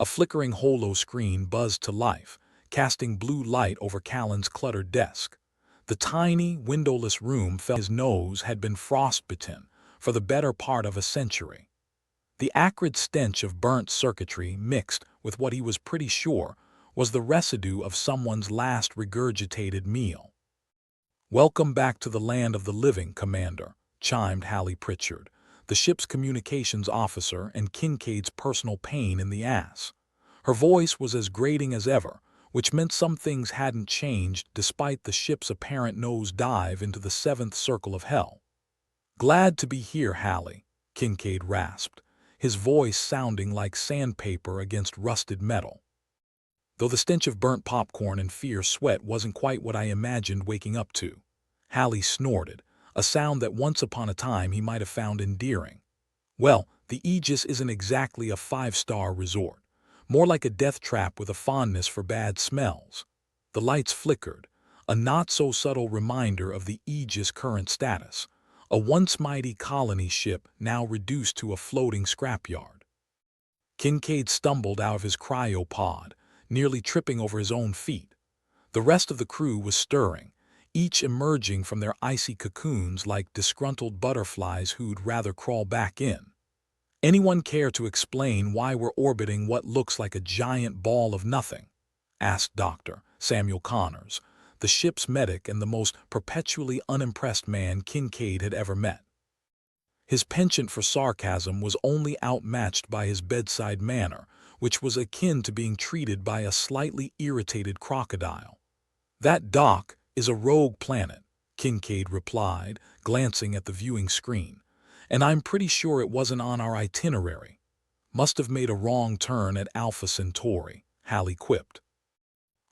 A flickering holo screen buzzed to life, casting blue light over Callan's cluttered desk. The tiny, windowless room felt his nose had been frostbitten for the better part of a century. The acrid stench of burnt circuitry mixed with what he was pretty sure was the residue of someone's last regurgitated meal. "Welcome back to the land of the living, Commander," chimed Hallie Pritchard, the ship's communications officer and Kincaid's personal pain in the ass. Her voice was as grating as ever, which meant some things hadn't changed despite the ship's apparent nose-dive into the seventh circle of hell. "Glad to be here, Hallie," Kincaid rasped, his voice sounding like sandpaper against rusted metal. "Though the stench of burnt popcorn and fierce sweat wasn't quite what I imagined waking up to," Hallie snorted, a sound that once upon a time he might have found endearing. "Well, the Aegis isn't exactly a five-star resort. More like a death trap with a fondness for bad smells." The lights flickered, a not-so-subtle reminder of the Aegis' current status, a once mighty colony ship now reduced to a floating scrapyard. Kincaid stumbled out of his cryopod, nearly tripping over his own feet. The rest of the crew was stirring, each emerging from their icy cocoons like disgruntled butterflies who'd rather crawl back in. "Anyone care to explain why we're orbiting what looks like a giant ball of nothing?" asked Dr. Samuel Connors, the ship's medic and the most perpetually unimpressed man Kincaid had ever met. His penchant for sarcasm was only outmatched by his bedside manner, which was akin to being treated by a slightly irritated crocodile. "That dock is a rogue planet," Kincaid replied, glancing at the viewing screen, "and I'm pretty sure it wasn't on our itinerary." "Must have made a wrong turn at Alpha Centauri," Hallie quipped.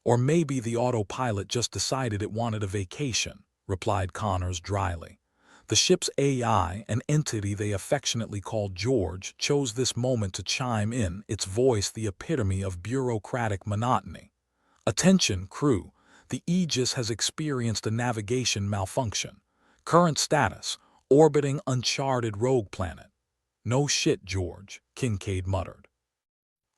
"Or maybe the autopilot just decided it wanted a vacation," replied Connors dryly. The ship's AI, an entity they affectionately called George, chose this moment to chime in, its voice the epitome of bureaucratic monotony. "Attention, crew. The Aegis has experienced a navigation malfunction. Current status: orbiting uncharted rogue planet." "No shit, George," Kincaid muttered.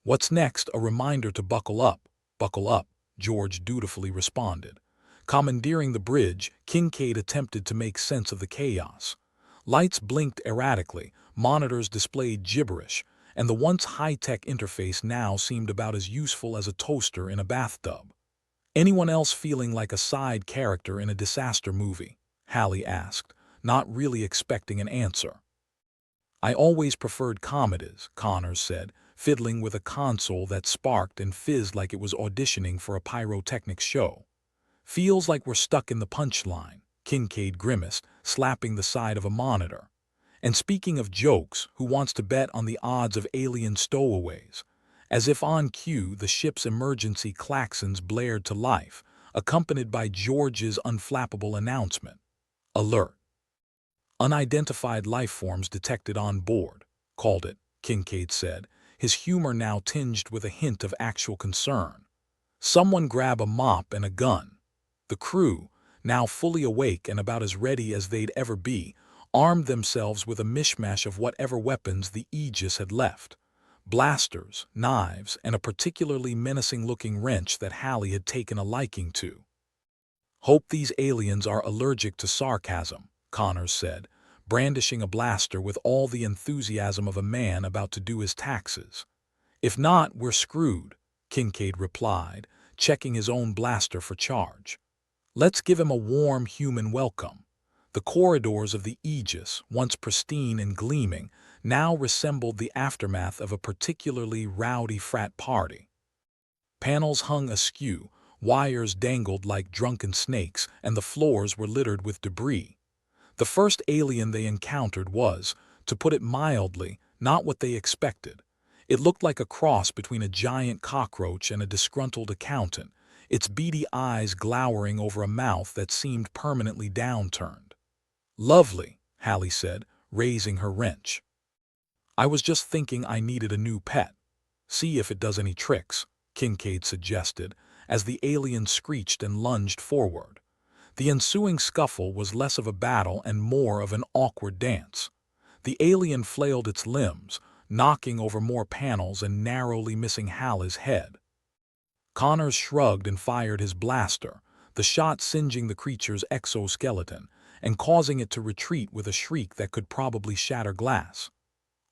"What's next? A reminder to buckle up." "Buckle up," George dutifully responded. Commandeering the bridge, Kincaid attempted to make sense of the chaos. Lights blinked erratically, monitors displayed gibberish, and the once high-tech interface now seemed about as useful as a toaster in a bathtub. "Anyone else feeling like a side character in a disaster movie?" Hallie asked, not really expecting an answer. "I always preferred comedies," Connors said, fiddling with a console that sparked and fizzed like it was auditioning for a pyrotechnics show. "Feels like we're stuck in the punchline," Kincaid grimaced, slapping the side of a monitor. "And speaking of jokes, who wants to bet on the odds of alien stowaways?" As if on cue, the ship's emergency klaxons blared to life, accompanied by George's unflappable announcement. "Alert. Unidentified life forms detected on board." "Called it," Kincaid said, his humor now tinged with a hint of actual concern. "Someone grab a mop and a gun." The crew, now fully awake and about as ready as they'd ever be, armed themselves with a mishmash of whatever weapons the Aegis had left. Blasters, knives, and a particularly menacing-looking wrench that Hallie had taken a liking to. "Hope these aliens are allergic to sarcasm," Connors said, brandishing a blaster with all the enthusiasm of a man about to do his taxes. "If not, we're screwed," Kincaid replied, checking his own blaster for charge. "Let's give him a warm human welcome." The corridors of the Aegis, once pristine and gleaming, now resembled the aftermath of a particularly rowdy frat party. Panels hung askew, wires dangled like drunken snakes, and the floors were littered with debris. The first alien they encountered was, to put it mildly, not what they expected. It looked like a cross between a giant cockroach and a disgruntled accountant, its beady eyes glowering over a mouth that seemed permanently downturned. "Lovely," Hallie said, raising her wrench. "I was just thinking I needed a new pet." "See if it does any tricks," Kincaid suggested, as the alien screeched and lunged forward. The ensuing scuffle was less of a battle and more of an awkward dance. The alien flailed its limbs, knocking over more panels and narrowly missing Hallie's head. Connors shrugged and fired his blaster, the shot singeing the creature's exoskeleton and causing it to retreat with a shriek that could probably shatter glass.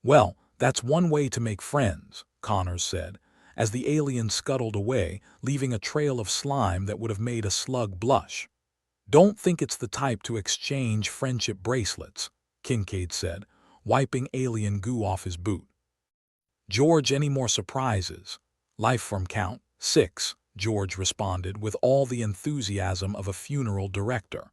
"Well, that's one way to make friends," Connors said, as the alien scuttled away, leaving a trail of slime that would have made a slug blush. "Don't think it's the type to exchange friendship bracelets," Kincaid said, wiping alien goo off his boot. "George, any more surprises?" "Lifeform count 6, George responded with all the enthusiasm of a funeral director.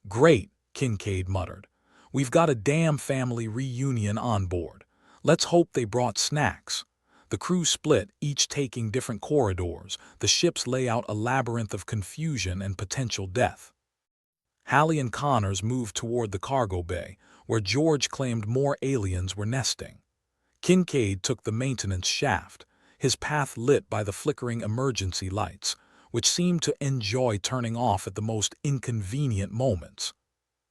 "Great," Kincaid muttered. "We've got a damn family reunion on board. Let's hope they brought snacks." The crew split, each taking different corridors, the ship's layout a labyrinth of confusion and potential death. Hallie and Connors moved toward the cargo bay, where George claimed more aliens were nesting. Kincaid took the maintenance shaft, his path lit by the flickering emergency lights, which seemed to enjoy turning off at the most inconvenient moments.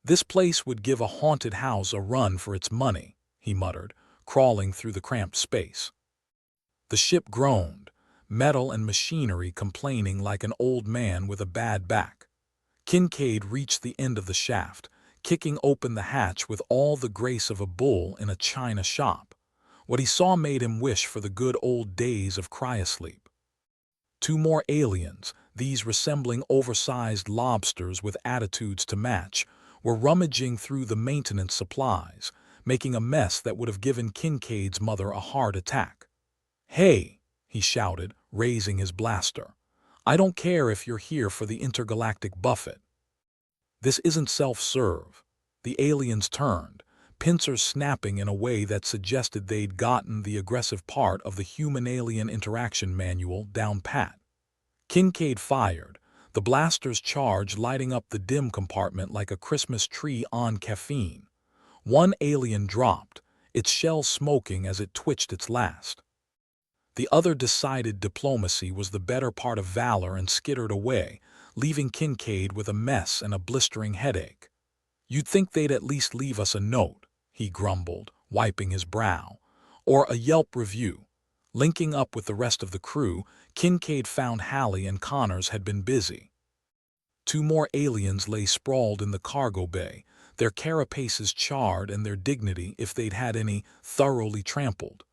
"This place would give a haunted house a run for its money," he muttered, crawling through the cramped space. The ship groaned, metal and machinery complaining like an old man with a bad back. Kincaid reached the end of the shaft, kicking open the hatch with all the grace of a bull in a china shop. What he saw made him wish for the good old days of cryosleep. Two more aliens, these resembling oversized lobsters with attitudes to match, were rummaging through the maintenance supplies, making a mess that would have given Kincaid's mother a heart attack. "Hey," he shouted, raising his blaster. "I don't care if you're here for the intergalactic buffet." "This isn't self-serve." The aliens turned, pincers snapping in a way that suggested they'd gotten the aggressive part of the human-alien interaction manual down pat. Kincaid fired, the blaster's charge lighting up the dim compartment like a Christmas tree on caffeine. One alien dropped, its shell smoking as it twitched its last. The other decided diplomacy was the better part of valor and skittered away, leaving Kincaid with a mess and a blistering headache. "You'd think they'd at least leave us a note," he grumbled, wiping his brow. "Or a Yelp review." Linking up with the rest of the crew, Kincaid found Hallie and Connors had been busy. Two more aliens lay sprawled in the cargo bay, their carapaces charred and their dignity, if they'd had any, thoroughly trampled.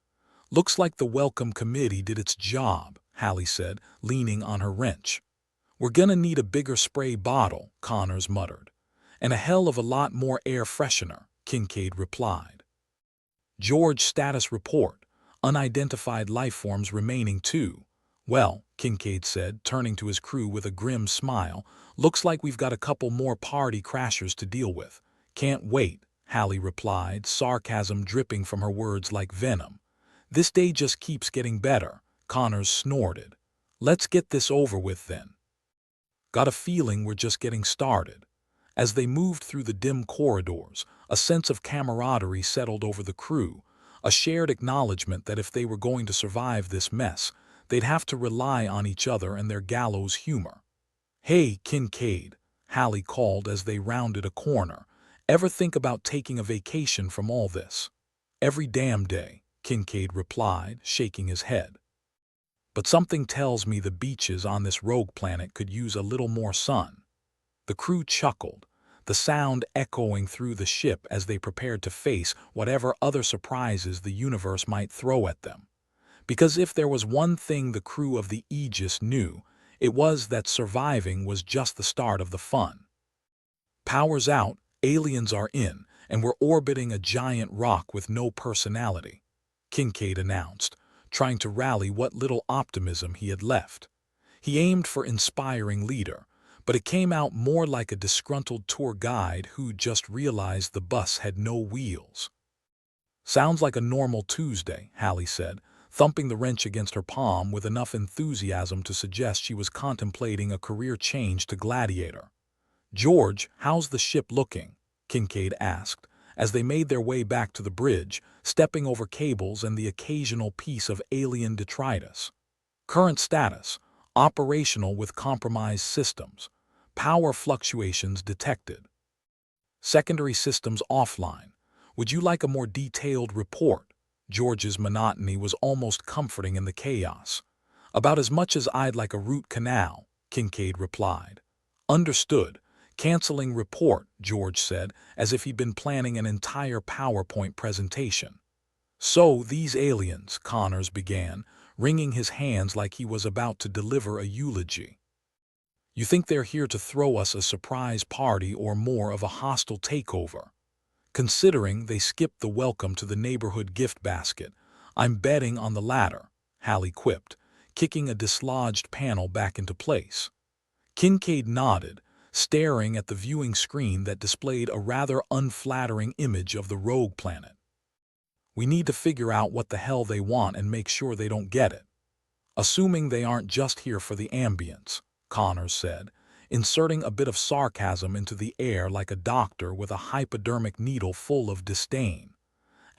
"Looks like the welcome committee did its job," Hallie said, leaning on her wrench. "We're gonna need a bigger spray bottle," Connors muttered. "And a hell of a lot more air freshener," Kincaid replied. "George, status report. Unidentified lifeforms remaining too." "Well," Kincaid said, turning to his crew with a grim smile, "looks like we've got a couple more party crashers to deal with." "Can't wait," Hallie replied, sarcasm dripping from her words like venom. "This day just keeps getting better," Connors snorted. "Let's get this over with then." "Got a feeling we're just getting started." As they moved through the dim corridors, a sense of camaraderie settled over the crew, a shared acknowledgement that if they were going to survive this mess, they'd have to rely on each other and their gallows humor. "Hey, Kincaid," Hallie called as they rounded a corner. "Ever think about taking a vacation from all this?" "Every damn day," Kincaid replied, shaking his head. "But something tells me the beaches on this rogue planet could use a little more sun." The crew chuckled, the sound echoing through the ship as they prepared to face whatever other surprises the universe might throw at them. Because if there was one thing the crew of the Aegis knew, it was that surviving was just the start of the fun. "Power's out, aliens are in, and we're orbiting a giant rock with no personality," Kincaid announced, trying to rally what little optimism he had left. He aimed for inspiring leader, but it came out more like a disgruntled tour guide who just realized the bus had no wheels. "Sounds like a normal Tuesday," Hallie said, thumping the wrench against her palm with enough enthusiasm to suggest she was contemplating a career change to gladiator. "George, how's the ship looking?" Kincaid asked, as they made their way back to the bridge, stepping over cables and the occasional piece of alien detritus. "Current status: operational with compromised systems. Power fluctuations detected. Secondary systems offline. Would you like a more detailed report?" George's monotony was almost comforting in the chaos. "About as much as I'd like a root canal," Kincaid replied. "Understood. Canceling report," George said, as if he'd been planning an entire PowerPoint presentation. "So, these aliens," Connors began, wringing his hands like he was about to deliver a eulogy. "You think they're here to throw us a surprise party or more of a hostile takeover? Considering they skipped the welcome to the neighborhood gift basket, I'm betting on the latter," Hallie quipped, kicking a dislodged panel back into place. Kincaid nodded, staring at the viewing screen that displayed a rather unflattering image of the rogue planet. "We need to figure out what the hell they want and make sure they don't get it. Assuming they aren't just here for the ambience," Connors said, inserting a bit of sarcasm into the air like a doctor with a hypodermic needle full of disdain.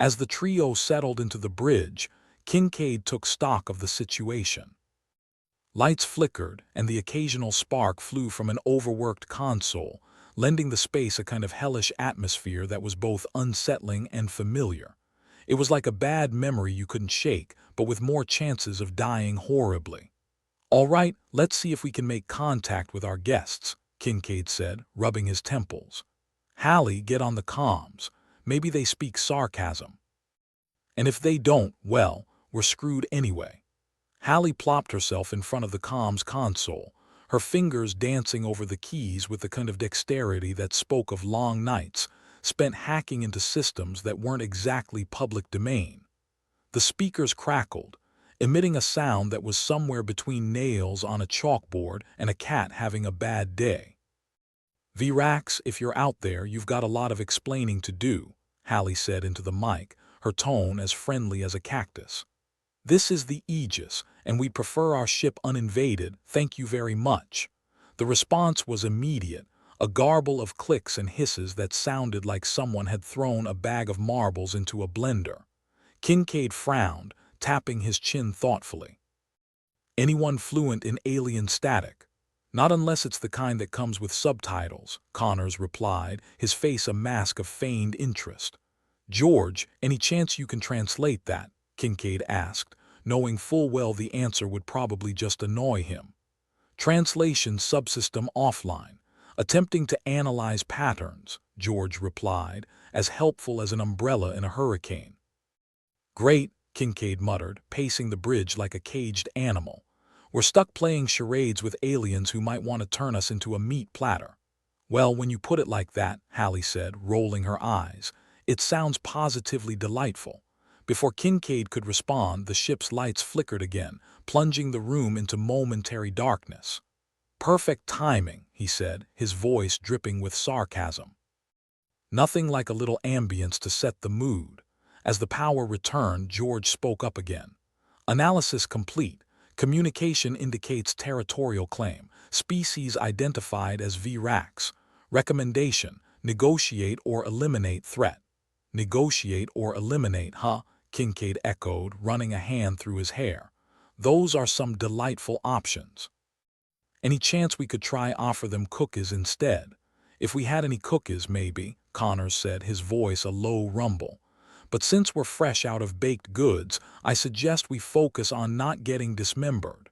As the trio settled into the bridge, Kincaid took stock of the situation. Lights flickered, and the occasional spark flew from an overworked console, lending the space a kind of hellish atmosphere that was both unsettling and familiar. It was like a bad memory you couldn't shake, but with more chances of dying horribly. "All right, let's see if we can make contact with our guests," Kincaid said, rubbing his temples. "Hallie, get on the comms. Maybe they speak sarcasm. And if they don't, well, we're screwed anyway." Hallie plopped herself in front of the comms console, her fingers dancing over the keys with the kind of dexterity that spoke of long nights spent hacking into systems that weren't exactly public domain. The speakers crackled, emitting a sound that was somewhere between nails on a chalkboard and a cat having a bad day. "Virax, if you're out there, you've got a lot of explaining to do," Hallie said into the mic, her tone as friendly as a cactus. "This is the Aegis, and we prefer our ship uninvaded, thank you very much." The response was immediate, a garble of clicks and hisses that sounded like someone had thrown a bag of marbles into a blender. Kincaid frowned, tapping his chin thoughtfully. "Anyone fluent in alien static?" "Not unless it's the kind that comes with subtitles," Connors replied, his face a mask of feigned interest. "George, any chance you can translate that?" Kincaid asked, knowing full well the answer would probably just annoy him. "Translation subsystem offline. Attempting to analyze patterns," George replied, as helpful as an umbrella in a hurricane. "Great," Kincaid muttered, pacing the bridge like a caged animal. "We're stuck playing charades with aliens who might want to turn us into a meat platter." "Well, when you put it like that," Hallie said, rolling her eyes, "it sounds positively delightful." Before Kincaid could respond, the ship's lights flickered again, plunging the room into momentary darkness. "Perfect timing," he said, his voice dripping with sarcasm. "Nothing like a little ambience to set the mood." As the power returned, George spoke up again. "Analysis complete. Communication indicates territorial claim. Species identified as Virax. Recommendation: negotiate or eliminate threat." "Negotiate or eliminate, huh?" Kincaid echoed, running a hand through his hair. "Those are some delightful options. Any chance we could try offer them cookies instead?" "If we had any cookies, maybe," Connors said, his voice a low rumble. "But since we're fresh out of baked goods, I suggest we focus on not getting dismembered."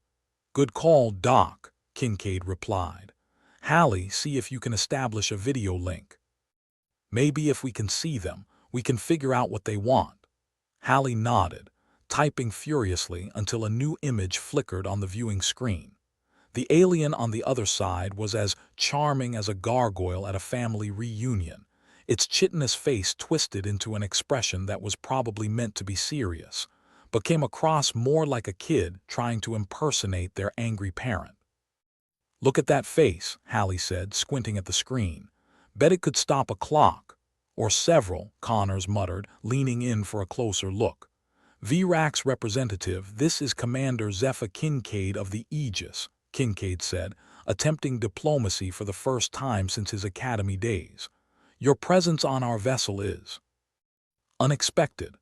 "Good call, Doc," Kincaid replied. "Hallie, see if you can establish a video link. Maybe if we can see them, we can figure out what they want." Hallie nodded, typing furiously until a new image flickered on the viewing screen. The alien on the other side was as charming as a gargoyle at a family reunion, its chitinous face twisted into an expression that was probably meant to be serious, but came across more like a kid trying to impersonate their angry parent. "Look at that face," Hallie said, squinting at the screen. "Bet it could stop a clock." "Or several," Connors muttered, leaning in for a closer look. "Virax representative, this is Commander Zephyr Kincaid of the Aegis," Kincaid said, attempting diplomacy for the first time since his academy days. "Your presence on our vessel is unexpected."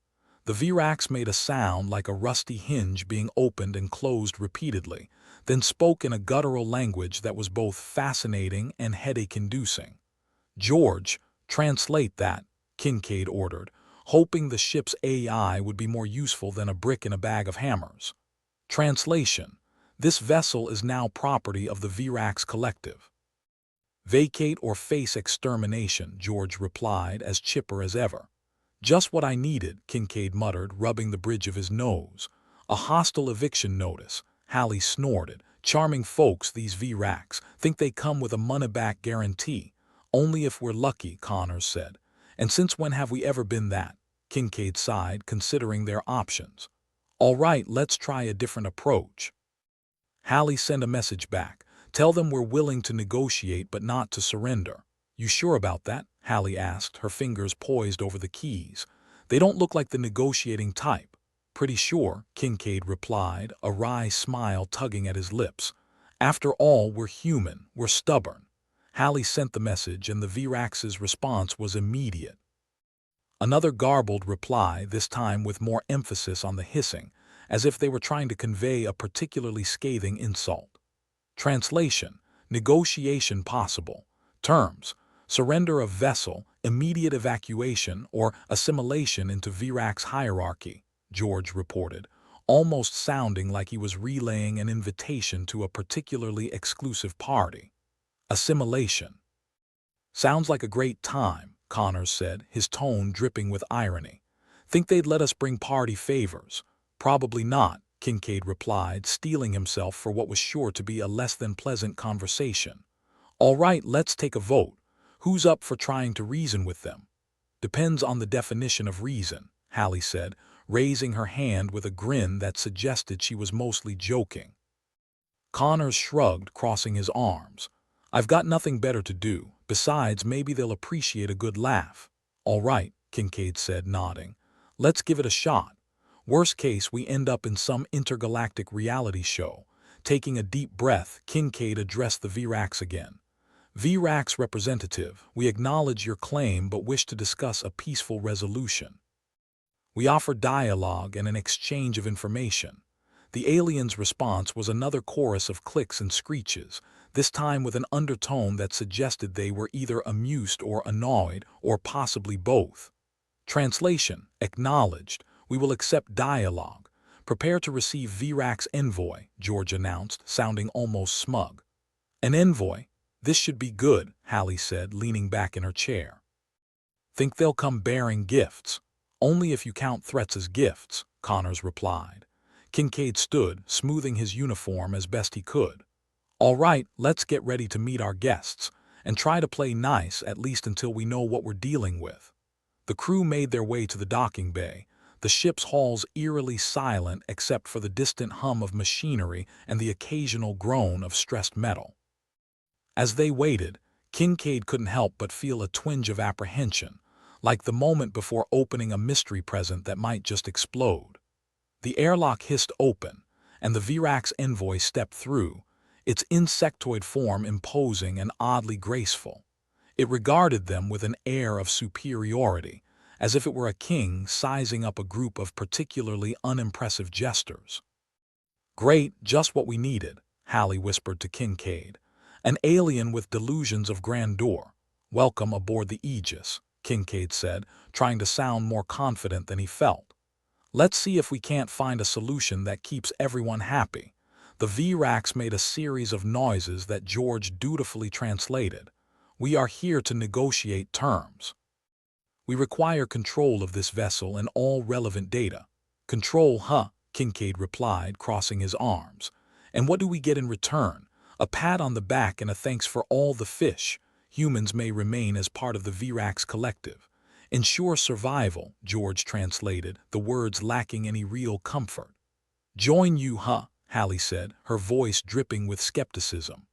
The Virax made a sound like a rusty hinge being opened and closed repeatedly, then spoke in a guttural language that was both fascinating and headache-inducing. "George, translate that," Kincaid ordered, hoping the ship's AI would be more useful than a brick in a bag of hammers. Translation: this vessel is now property of the Virax Collective. Vacate or face extermination, George replied, as chipper as ever. Just what I needed, Kincaid muttered, rubbing the bridge of his nose. A hostile eviction notice, Hallie snorted. Charming folks, these Virax, think they come with a money-back guarantee. Only if we're lucky, Connors said. And since when have we ever been that? Kincaid sighed, considering their options. All right, let's try a different approach. Hallie sent a message back. Tell them we're willing to negotiate but not to surrender. You sure about that? Hallie asked, her fingers poised over the keys. They don't look like the negotiating type. Pretty sure, Kincaid replied, a wry smile tugging at his lips. After all, we're human, we're stubborn. Hallie sent the message and the Virax's response was immediate. Another garbled reply, this time with more emphasis on the hissing, as if they were trying to convey a particularly scathing insult. Translation: negotiation possible. Terms: surrender of vessel, immediate evacuation, or assimilation into Virax hierarchy, George reported, almost sounding like he was relaying an invitation to a particularly exclusive party. Assimilation. Sounds like a great time, Connors said, his tone dripping with irony. Think they'd let us bring party favors? Probably not, Kincaid replied, steeling himself for what was sure to be a less than pleasant conversation. All right, let's take a vote. Who's up for trying to reason with them? Depends on the definition of reason, Hallie said, raising her hand with a grin that suggested she was mostly joking. Connors shrugged, crossing his arms. I've got nothing better to do. Besides, maybe they'll appreciate a good laugh. All right, Kincaid said, nodding. Let's give it a shot. Worst case, we end up in some intergalactic reality show. Taking a deep breath, Kincaid addressed the Virax again. Virax representative, we acknowledge your claim but wish to discuss a peaceful resolution. We offer dialogue and an exchange of information. The alien's response was another chorus of clicks and screeches, this time with an undertone that suggested they were either amused or annoyed, or possibly both. Translation: acknowledged. We will accept dialogue. Prepare to receive Virax envoy, George announced, sounding almost smug. An envoy? This should be good, Hallie said, leaning back in her chair. Think they'll come bearing gifts? Only if you count threats as gifts, Connors replied. Kincaid stood, smoothing his uniform as best he could. All right, let's get ready to meet our guests, and try to play nice at least until we know what we're dealing with. The crew made their way to the docking bay, the ship's halls eerily silent except for the distant hum of machinery and the occasional groan of stressed metal. As they waited, Kincaid couldn't help but feel a twinge of apprehension, like the moment before opening a mystery present that might just explode. The airlock hissed open, and the Virax envoy stepped through, its insectoid form imposing and oddly graceful. It regarded them with an air of superiority, as if it were a king sizing up a group of particularly unimpressive jesters. Great, just what we needed, Hallie whispered to Kincaid. An alien with delusions of grandeur. Welcome aboard the Aegis, Kincaid said, trying to sound more confident than he felt. Let's see if we can't find a solution that keeps everyone happy. The Virax made a series of noises that George dutifully translated. We are here to negotiate terms. We require control of this vessel and all relevant data. Control, huh? Kincaid replied, crossing his arms. And what do we get in return? A pat on the back and a thanks for all the fish. Humans may remain as part of the Virax collective. Ensure survival, George translated, the words lacking any real comfort. Join you, huh? Hallie said, her voice dripping with skepticism.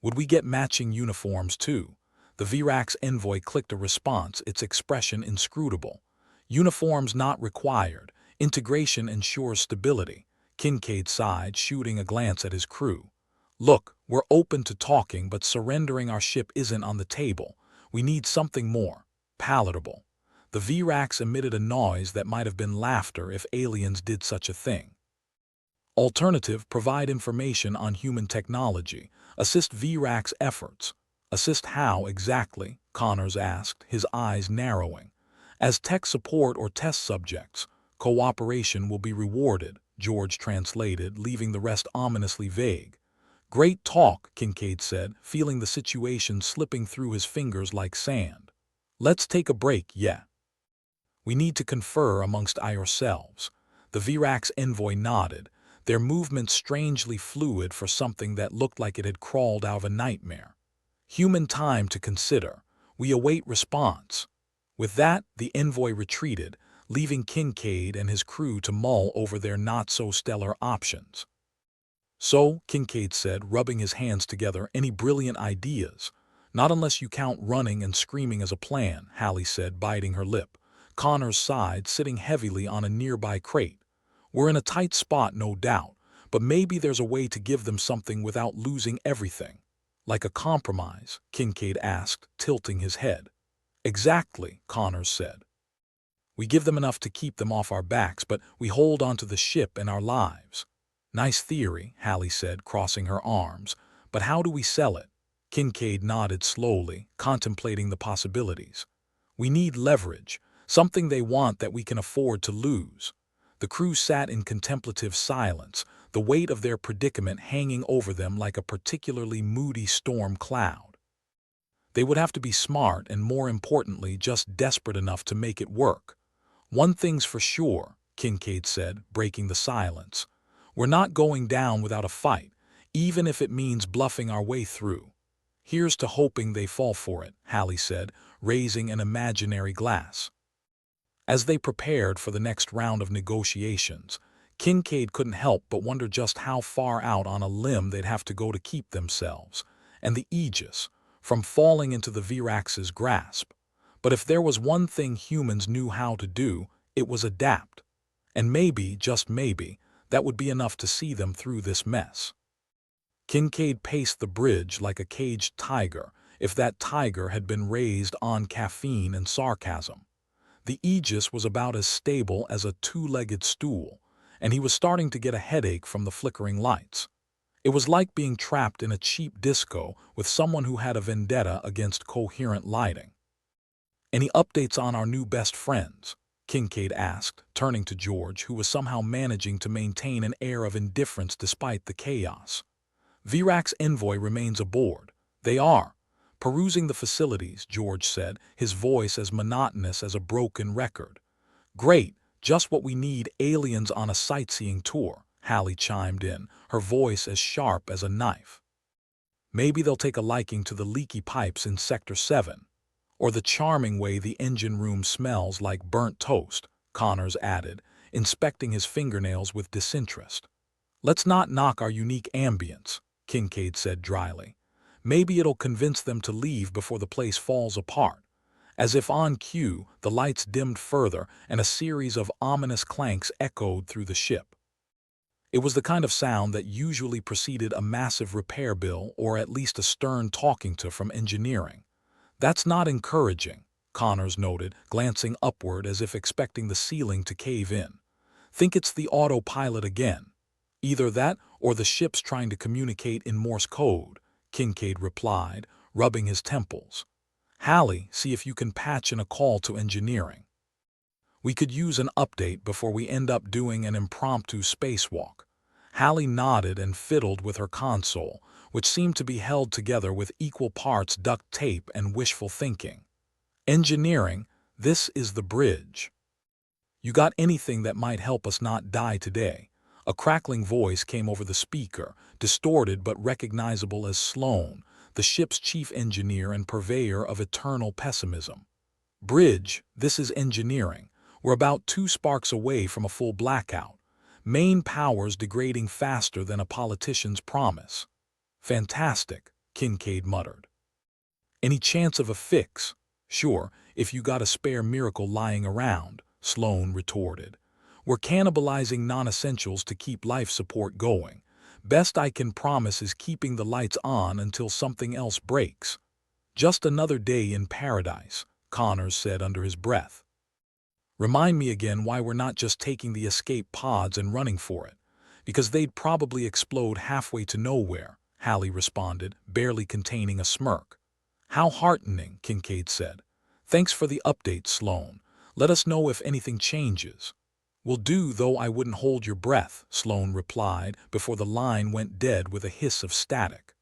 Would we get matching uniforms too? The Virax envoy clicked a response, its expression inscrutable. Uniforms not required. Integration ensures stability. Kincaid sighed, shooting a glance at his crew. Look, we're open to talking, but surrendering our ship isn't on the table. We need something more palatable. The Virax emitted a noise that might have been laughter if aliens did such a thing. Alternative, provide information on human technology. Assist Virax efforts. Assist how exactly? Connors asked, his eyes narrowing. As tech support or test subjects, cooperation will be rewarded, George translated, leaving the rest ominously vague. Great talk, Kincaid said, feeling the situation slipping through his fingers like sand. Let's take a break, yeah. We need to confer amongst ourselves. The Virax envoy nodded, their movements strangely fluid for something that looked like it had crawled out of a nightmare. Human time to consider. We await response. With that, the envoy retreated, leaving Kincaid and his crew to mull over their not-so-stellar options. So, Kincaid said, rubbing his hands together, any brilliant ideas? Not unless you count running and screaming as a plan, Hallie said, biting her lip. Connor's sighed, sitting heavily on a nearby crate. We're in a tight spot, no doubt, but maybe there's a way to give them something without losing everything. Like a compromise, Kincaid asked, tilting his head. Exactly, Connors said. We give them enough to keep them off our backs, but we hold onto the ship and our lives. Nice theory, Hallie said, crossing her arms, but how do we sell it? Kincaid nodded slowly, contemplating the possibilities. We need leverage, something they want that we can afford to lose. The crew sat in contemplative silence, the weight of their predicament hanging over them like a particularly moody storm cloud. They would have to be smart and, more importantly, just desperate enough to make it work. One thing's for sure, Kincaid said, breaking the silence. We're not going down without a fight, even if it means bluffing our way through. Here's to hoping they fall for it, Hallie said, raising an imaginary glass. As they prepared for the next round of negotiations, Kincaid couldn't help but wonder just how far out on a limb they'd have to go to keep themselves, and the Aegis, from falling into the Virax's grasp. But if there was one thing humans knew how to do, it was adapt. And maybe, just maybe, that would be enough to see them through this mess. Kincaid paced the bridge like a caged tiger, if that tiger had been raised on caffeine and sarcasm. The Aegis was about as stable as a two-legged stool, and he was starting to get a headache from the flickering lights. It was like being trapped in a cheap disco with someone who had a vendetta against coherent lighting. Any updates on our new best friends? Kincaid asked, turning to George, who was somehow managing to maintain an air of indifference despite the chaos. Virax envoy remains aboard. They are. Perusing the facilities, George said, his voice as monotonous as a broken record. Great, just what we need, aliens on a sightseeing tour, Hallie chimed in, her voice as sharp as a knife. Maybe they'll take a liking to the leaky pipes in Sector 7. Or the charming way the engine room smells like burnt toast, Connors added, inspecting his fingernails with disinterest. Let's not knock our unique ambience, Kincaid said dryly. Maybe it'll convince them to leave before the place falls apart. As if on cue, the lights dimmed further and a series of ominous clanks echoed through the ship. It was the kind of sound that usually preceded a massive repair bill or at least a stern talking to from engineering. That's not encouraging, Connors noted, glancing upward as if expecting the ceiling to cave in. Think it's the autopilot again. Either that or the ship's trying to communicate in Morse code, Kincaid replied, rubbing his temples. Hallie, see if you can patch in a call to engineering. We could use an update before we end up doing an impromptu spacewalk. Hallie nodded and fiddled with her console, which seemed to be held together with equal parts duct tape and wishful thinking. Engineering, this is the bridge. You got anything that might help us not die today? A crackling voice came over the speaker, distorted but recognizable as Sloan, the ship's chief engineer and purveyor of eternal pessimism. Bridge, this is engineering. We're about 2 sparks away from a full blackout. Main powers degrading faster than a politician's promise. Fantastic, Kincaid muttered. Any chance of a fix? Sure, if you got a spare miracle lying around, Sloan retorted. We're cannibalizing non-essentials to keep life support going. Best I can promise is keeping the lights on until something else breaks. Just another day in paradise, Connors said under his breath. Remind me again why we're not just taking the escape pods and running for it. Because they'd probably explode halfway to nowhere, Hallie responded, barely containing a smirk. How heartening, Kincaid said. Thanks for the update, Sloan. Let us know if anything changes. Will do, though I wouldn't hold your breath, Sloane replied before the line went dead with a hiss of static.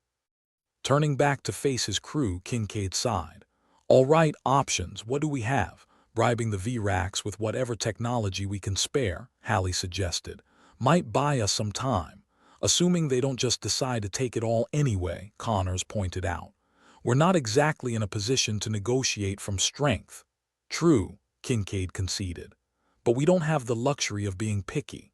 Turning back to face his crew, Kincaid sighed. All right, options, what do we have? Bribing the VRACs with whatever technology we can spare, Hallie suggested. Might buy us some time. Assuming they don't just decide to take it all anyway, Connors pointed out. We're not exactly in a position to negotiate from strength. True, Kincaid conceded. But we don't have the luxury of being picky.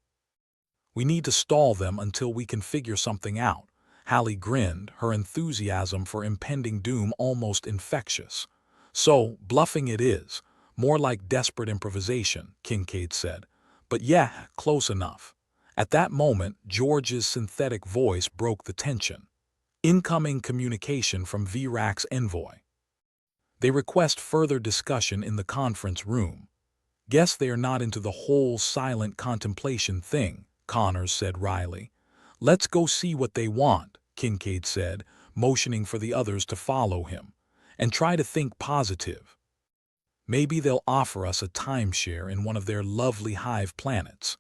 We need to stall them until we can figure something out. Hallie grinned, her enthusiasm for impending doom almost infectious. So, bluffing it is. More like desperate improvisation, Kincaid said. But yeah, close enough. At that moment, George's synthetic voice broke the tension. Incoming communication from VRAC's envoy. They request further discussion in the conference room. Guess they are not into the whole silent contemplation thing, Connors said wryly. Let's go see what they want, Kincaid said, motioning for the others to follow him. And try to think positive. Maybe they'll offer us a timeshare in one of their lovely hive planets.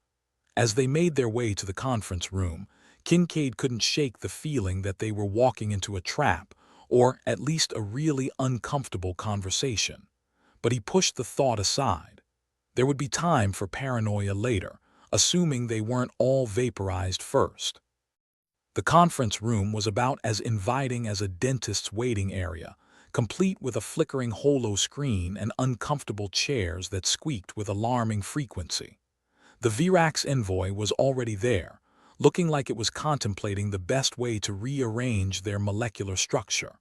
As they made their way to the conference room, Kincaid couldn't shake the feeling that they were walking into a trap, or at least a really uncomfortable conversation. But he pushed the thought aside. There would be time for paranoia later, assuming they weren't all vaporized first. The conference room was about as inviting as a dentist's waiting area, complete with a flickering holo screen and uncomfortable chairs that squeaked with alarming frequency. The VRAC's envoy was already there, looking like it was contemplating the best way to rearrange their molecular structure.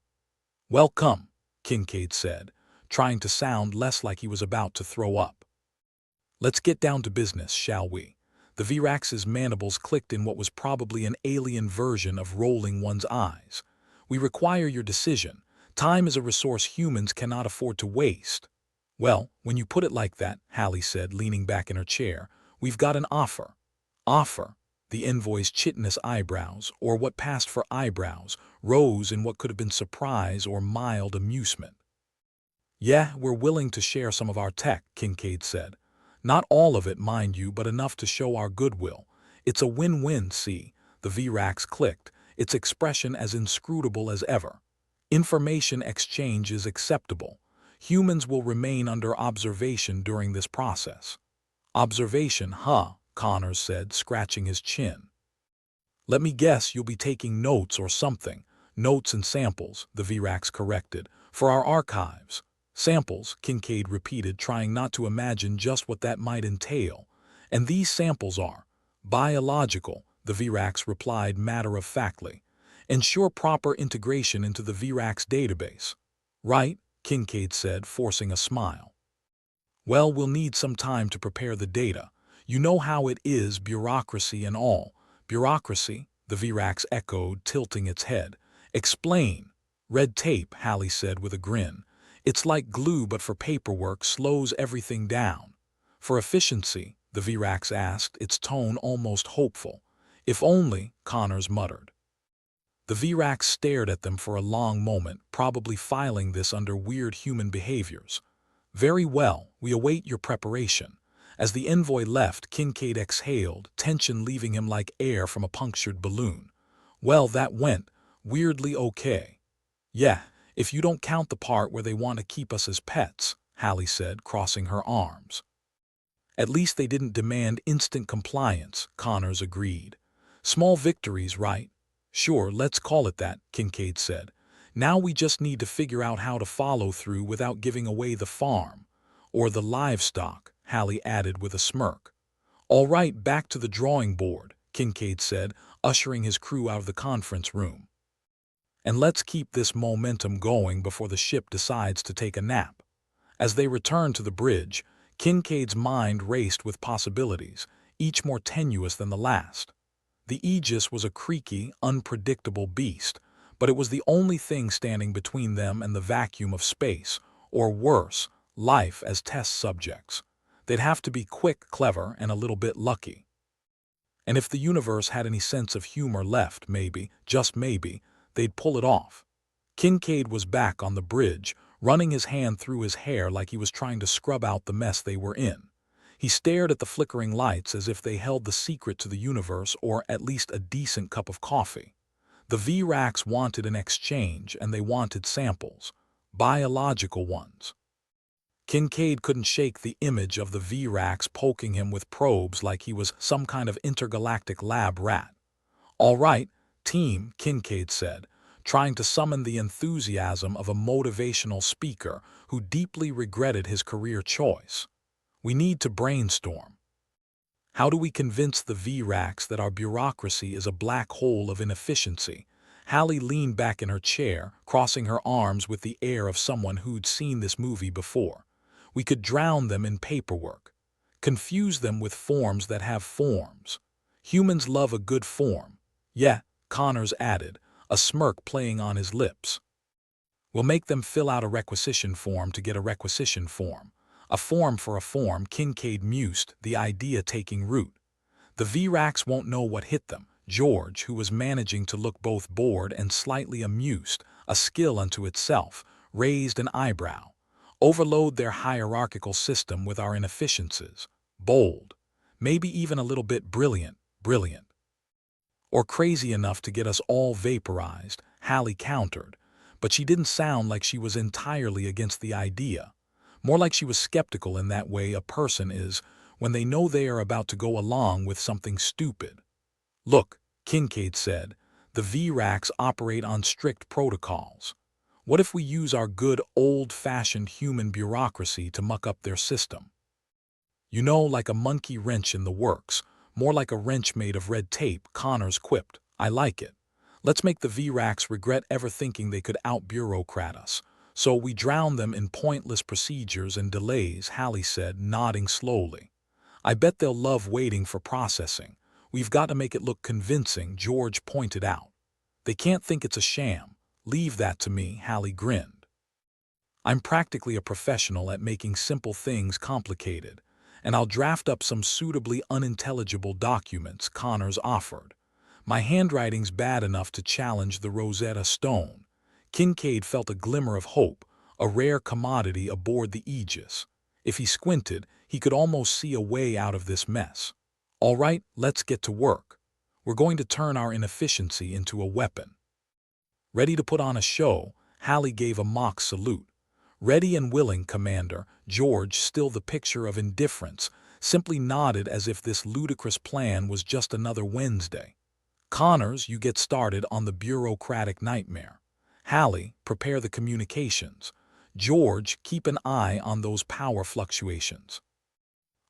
Welcome, Kincaid said, trying to sound less like he was about to throw up. Let's get down to business, shall we? The VRAC's mandibles clicked in what was probably an alien version of rolling one's eyes. We require your decision. Time is a resource humans cannot afford to waste. Well, when you put it like that, Hallie said, leaning back in her chair, we've got an offer. Offer? The envoy's chitinous eyebrows, or what passed for eyebrows, rose in what could have been surprise or mild amusement. Yeah, we're willing to share some of our tech, Kincaid said. Not all of it, mind you, but enough to show our goodwill. It's a win-win, see, the VRACs clicked, its expression as inscrutable as ever. Information exchange is acceptable. Humans will remain under observation during this process. Observation, huh? Connors said, scratching his chin. Let me guess you'll be taking notes or something. Notes and samples, the VRACs corrected, for our archives. Samples, Kincaid repeated, trying not to imagine just what that might entail. And these samples are biological, the VRACs replied matter-of-factly. Ensure proper integration into the VRAC's database. Right, Kincaid said, forcing a smile. Well, we'll need some time to prepare the data. You know how it is, bureaucracy and all. Bureaucracy, the VRACs echoed, tilting its head. Explain. Red tape, Hallie said with a grin. It's like glue, but for paperwork, slows everything down. For efficiency, the VRACs asked, its tone almost hopeful. If only, Connors muttered. The VRACs stared at them for a long moment, probably filing this under weird human behaviors. Very well, we await your preparation. As the envoy left, Kincaid exhaled, tension leaving him like air from a punctured balloon. Well, that went weirdly okay. Yeah, if you don't count the part where they want to keep us as pets, Hallie said, crossing her arms. At least they didn't demand instant compliance, Connors agreed. Small victories, right? Sure, let's call it that, Kincaid said. Now we just need to figure out how to follow through without giving away the farm. Or the livestock, Hallie added with a smirk. All right, back to the drawing board, Kincaid said, ushering his crew out of the conference room. And let's keep this momentum going before the ship decides to take a nap. As they returned to the bridge, Kincaid's mind raced with possibilities, each more tenuous than the last. The Aegis was a creaky, unpredictable beast, but it was the only thing standing between them and the vacuum of space, or worse, life as test subjects. They'd have to be quick, clever, and a little bit lucky. And if the universe had any sense of humor left, maybe, just maybe, they'd pull it off. Kincaid was back on the bridge, running his hand through his hair like he was trying to scrub out the mess they were in. He stared at the flickering lights as if they held the secret to the universe or at least a decent cup of coffee. The V-Racks wanted an exchange, and they wanted samples. Biological ones. Kincaid couldn't shake the image of the V-Racks poking him with probes like he was some kind of intergalactic lab rat. "All right, team," Kincaid said, trying to summon the enthusiasm of a motivational speaker who deeply regretted his career choice. "We need to brainstorm. How do we convince the V-Racks that our bureaucracy is a black hole of inefficiency?" Hallie leaned back in her chair, crossing her arms with the air of someone who'd seen this movie before. "We could drown them in paperwork. Confuse them with forms that have forms. Humans love a good form." "Yeah," Connors added, a smirk playing on his lips. "We'll make them fill out a requisition form to get a requisition form. A form for a form," Kincaid mused, the idea taking root. "The V-Racks won't know what hit them." George, who was managing to look both bored and slightly amused, a skill unto itself, raised an eyebrow. "Overload their hierarchical system with our inefficiencies. Bold. Maybe even a little bit brilliant. Or crazy enough to get us all vaporized," Hallie countered, but she didn't sound like she was entirely against the idea. More like she was skeptical in that way a person is when they know they are about to go along with something stupid. "Look," Kincaid said, "the V-Racks operate on strict protocols. What if we use our good old-fashioned human bureaucracy to muck up their system? You know, like a monkey wrench in the works, more like a wrench made of red tape," Connors quipped. "I like it. Let's make the V-Racks regret ever thinking they could out-bureaucrat us. So we drown them in pointless procedures and delays," Hallie said, nodding slowly. "I bet they'll love waiting for processing. We've got to make it look convincing," George pointed out. "They can't think it's a sham." "Leave that to me," Hallie grinned. "I'm practically a professional at making simple things complicated, and I'll draft up some suitably unintelligible documents," Connors offered. "My handwriting's bad enough to challenge the Rosetta Stone." Kincaid felt a glimmer of hope, a rare commodity aboard the Aegis. If he squinted, he could almost see a way out of this mess. "All right, let's get to work. We're going to turn our inefficiency into a weapon." "Ready to put on a show?" Hallie gave a mock salute. "Ready and willing, Commander." George, still the picture of indifference, simply nodded as if this ludicrous plan was just another Wednesday. "Connors, you get started on the bureaucratic nightmare. Hallie, prepare the communications. George, keep an eye on those power fluctuations.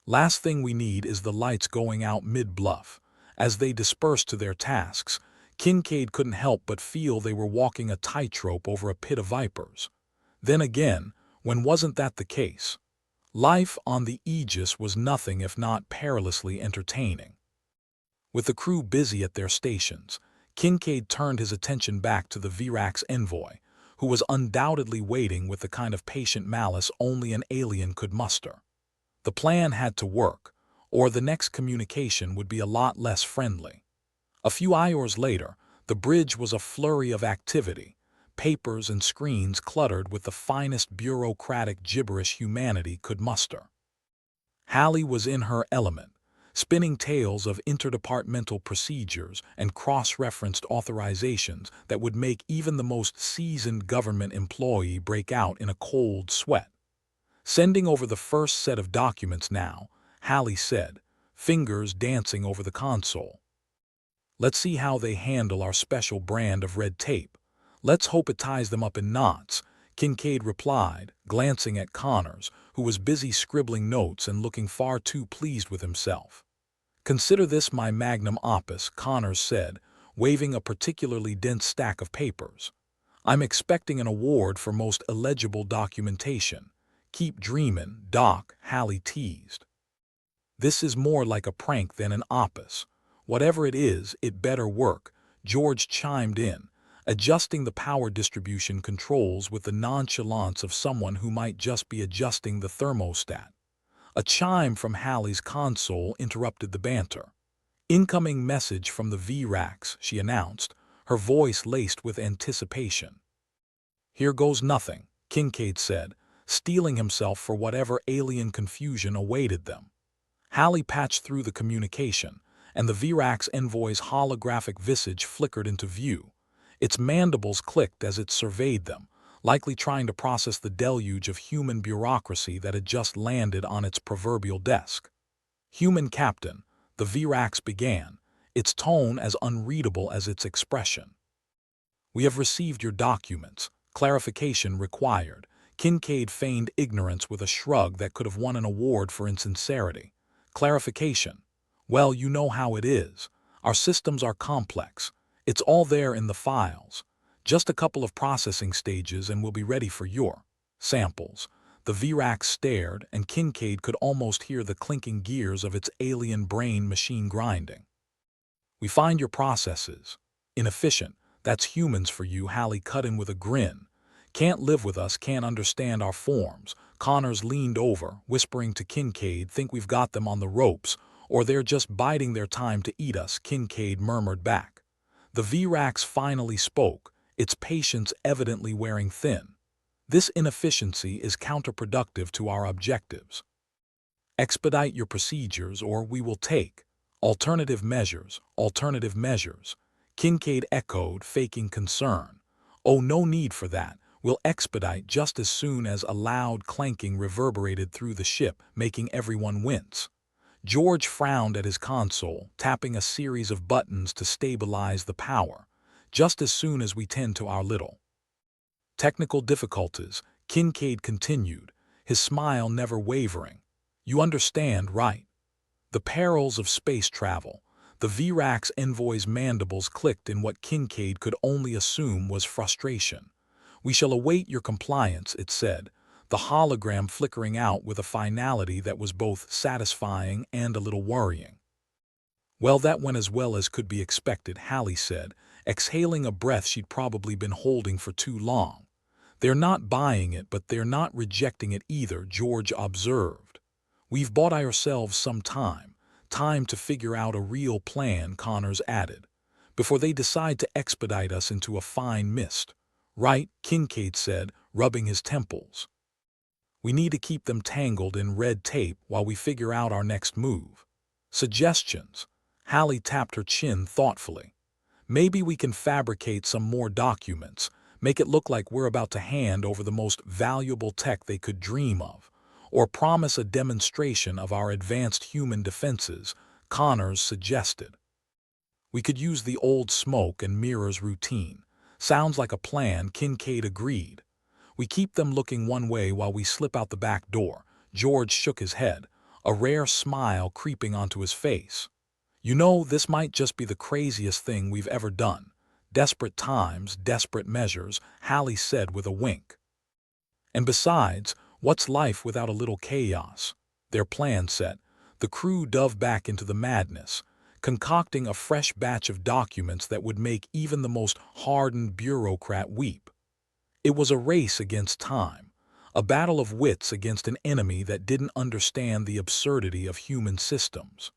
Last thing we need is the lights going out mid-bluff." As they dispersed to their tasks, Kincaid couldn't help but feel they were walking a tightrope over a pit of vipers. Then again, when wasn't that the case? Life on the Aegis was nothing if not perilously entertaining. With the crew busy at their stations, Kincaid turned his attention back to the V-Racks envoy, who was undoubtedly waiting with the kind of patient malice only an alien could muster. The plan had to work, or the next communication would be a lot less friendly. A few hours later, the bridge was a flurry of activity, papers and screens cluttered with the finest bureaucratic gibberish humanity could muster. Hallie was in her element, spinning tales of interdepartmental procedures and cross-referenced authorizations that would make even the most seasoned government employee break out in a cold sweat. "Sending over the first set of documents now," Hallie said, fingers dancing over the console. "Let's see how they handle our special brand of red tape. Let's hope it ties them up in knots," Kincaid replied, glancing at Connors, who was busy scribbling notes and looking far too pleased with himself. "Consider this my magnum opus," Connors said, waving a particularly dense stack of papers. "I'm expecting an award for most illegible documentation." "Keep dreamin', Doc," Hallie teased. "This is more like a prank than an opus. Whatever it is, it better work," George chimed in, adjusting the power distribution controls with the nonchalance of someone who might just be adjusting the thermostat. A chime from Hallie's console interrupted the banter. "Incoming message from the V-Racks," she announced, her voice laced with anticipation. "Here goes nothing," Kincaid said, steeling himself for whatever alien confusion awaited them. Hallie patched through the communication, and the Virax envoy's holographic visage flickered into view. Its mandibles clicked as it surveyed them, likely trying to process the deluge of human bureaucracy that had just landed on its proverbial desk. "Human Captain," the Virax began, its tone as unreadable as its expression. "We have received your documents. Clarification required." Kincaid feigned ignorance with a shrug that could have won an award for insincerity. "Clarification? Well, you know how it is. Our systems are complex. It's all there in the files. Just a couple of processing stages and we'll be ready for your samples." The Virax stared, and Kincaid could almost hear the clinking gears of its alien brain machine grinding. "We find your processes inefficient. That's humans for you," Hallie cut in with a grin. "Can't live with us, can't understand our forms." Connors leaned over, whispering to Kincaid, "Think we've got them on the ropes, or they're just biding their time to eat us," Kincaid murmured back. The Virax finally spoke, its patience evidently wearing thin. "This inefficiency is counterproductive to our objectives. Expedite your procedures or we will take alternative measures." "Alternative measures?" Kincaid echoed, faking concern. "Oh, no need for that. We'll expedite." Just as soon as a loud clanking reverberated through the ship, making everyone wince. George frowned at his console, tapping a series of buttons to stabilize the power. "Just as soon as we tend to our little technical difficulties," Kincaid continued, his smile never wavering. "You understand, right? The perils of space travel." The Virax envoy's mandibles clicked in what Kincaid could only assume was frustration. "We shall await your compliance," it said, the hologram flickering out with a finality that was both satisfying and a little worrying. "Well, that went as well as could be expected," Hallie said, exhaling a breath she'd probably been holding for too long. "They're not buying it, but they're not rejecting it either," George observed. "We've bought ourselves some time to figure out a real plan," Connors added, "before they decide to expedite us into a fine mist." "Right," Kincaid said, rubbing his temples. "We need to keep them tangled in red tape while we figure out our next move." "Suggestions?" Hallie tapped her chin thoughtfully. "Maybe we can fabricate some more documents, make it look like we're about to hand over the most valuable tech they could dream of, or promise a demonstration of our advanced human defenses," Connors suggested. "We could use the old smoke and mirrors routine." "Sounds like a plan," Kincaid agreed. "We keep them looking one way while we slip out the back door." George shook his head, a rare smile creeping onto his face. "You know, this might just be the craziest thing we've ever done." "Desperate times, desperate measures," Hallie said with a wink. "And besides, what's life without a little chaos?" Their plan set, the crew dove back into the madness, concocting a fresh batch of documents that would make even the most hardened bureaucrat weep. It was a race against time, a battle of wits against an enemy that didn't understand the absurdity of human systems.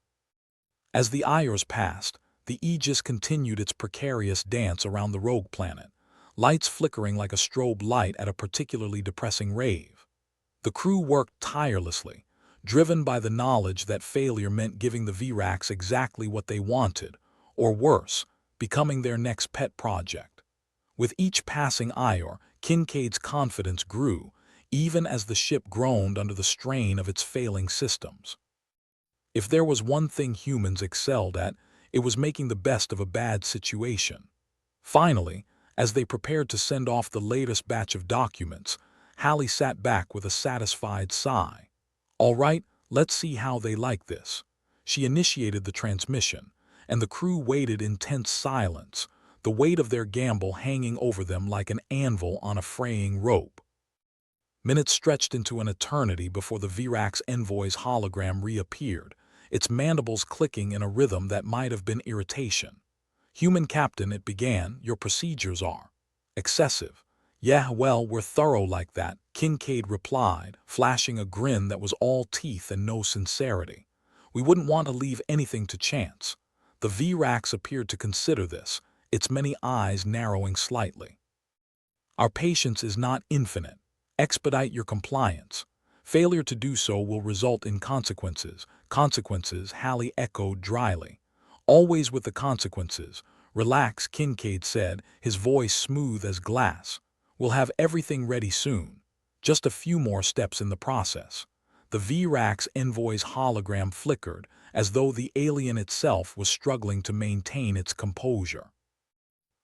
As the hours passed, the Aegis continued its precarious dance around the rogue planet, lights flickering like a strobe light at a particularly depressing rave. The crew worked tirelessly, driven by the knowledge that failure meant giving the Virax exactly what they wanted, or worse, becoming their next pet project. With each passing hour, Kincaid's confidence grew, even as the ship groaned under the strain of its failing systems. If there was one thing humans excelled at, it was making the best of a bad situation. Finally, as they prepared to send off the latest batch of documents, Hallie sat back with a satisfied sigh. "All right, let's see how they like this." She initiated the transmission, and the crew waited in tense silence, the weight of their gamble hanging over them like an anvil on a fraying rope. Minutes stretched into an eternity before the Virax envoy's hologram reappeared, its mandibles clicking in a rhythm that might have been irritation. "Human Captain," it began, "your procedures are excessive." "Yeah, well, we're thorough like that," Kincaid replied, flashing a grin that was all teeth and no sincerity. "We wouldn't want to leave anything to chance." The Virax appeared to consider this, its many eyes narrowing slightly. "Our patience is not infinite." Expedite your compliance. Failure to do so will result in consequences. Consequences, Hallie echoed dryly. Always with the consequences. Relax, Kincaid said, his voice smooth as glass. We'll have everything ready soon. Just a few more steps in the process. The VRAX envoy's hologram flickered, as though the alien itself was struggling to maintain its composure.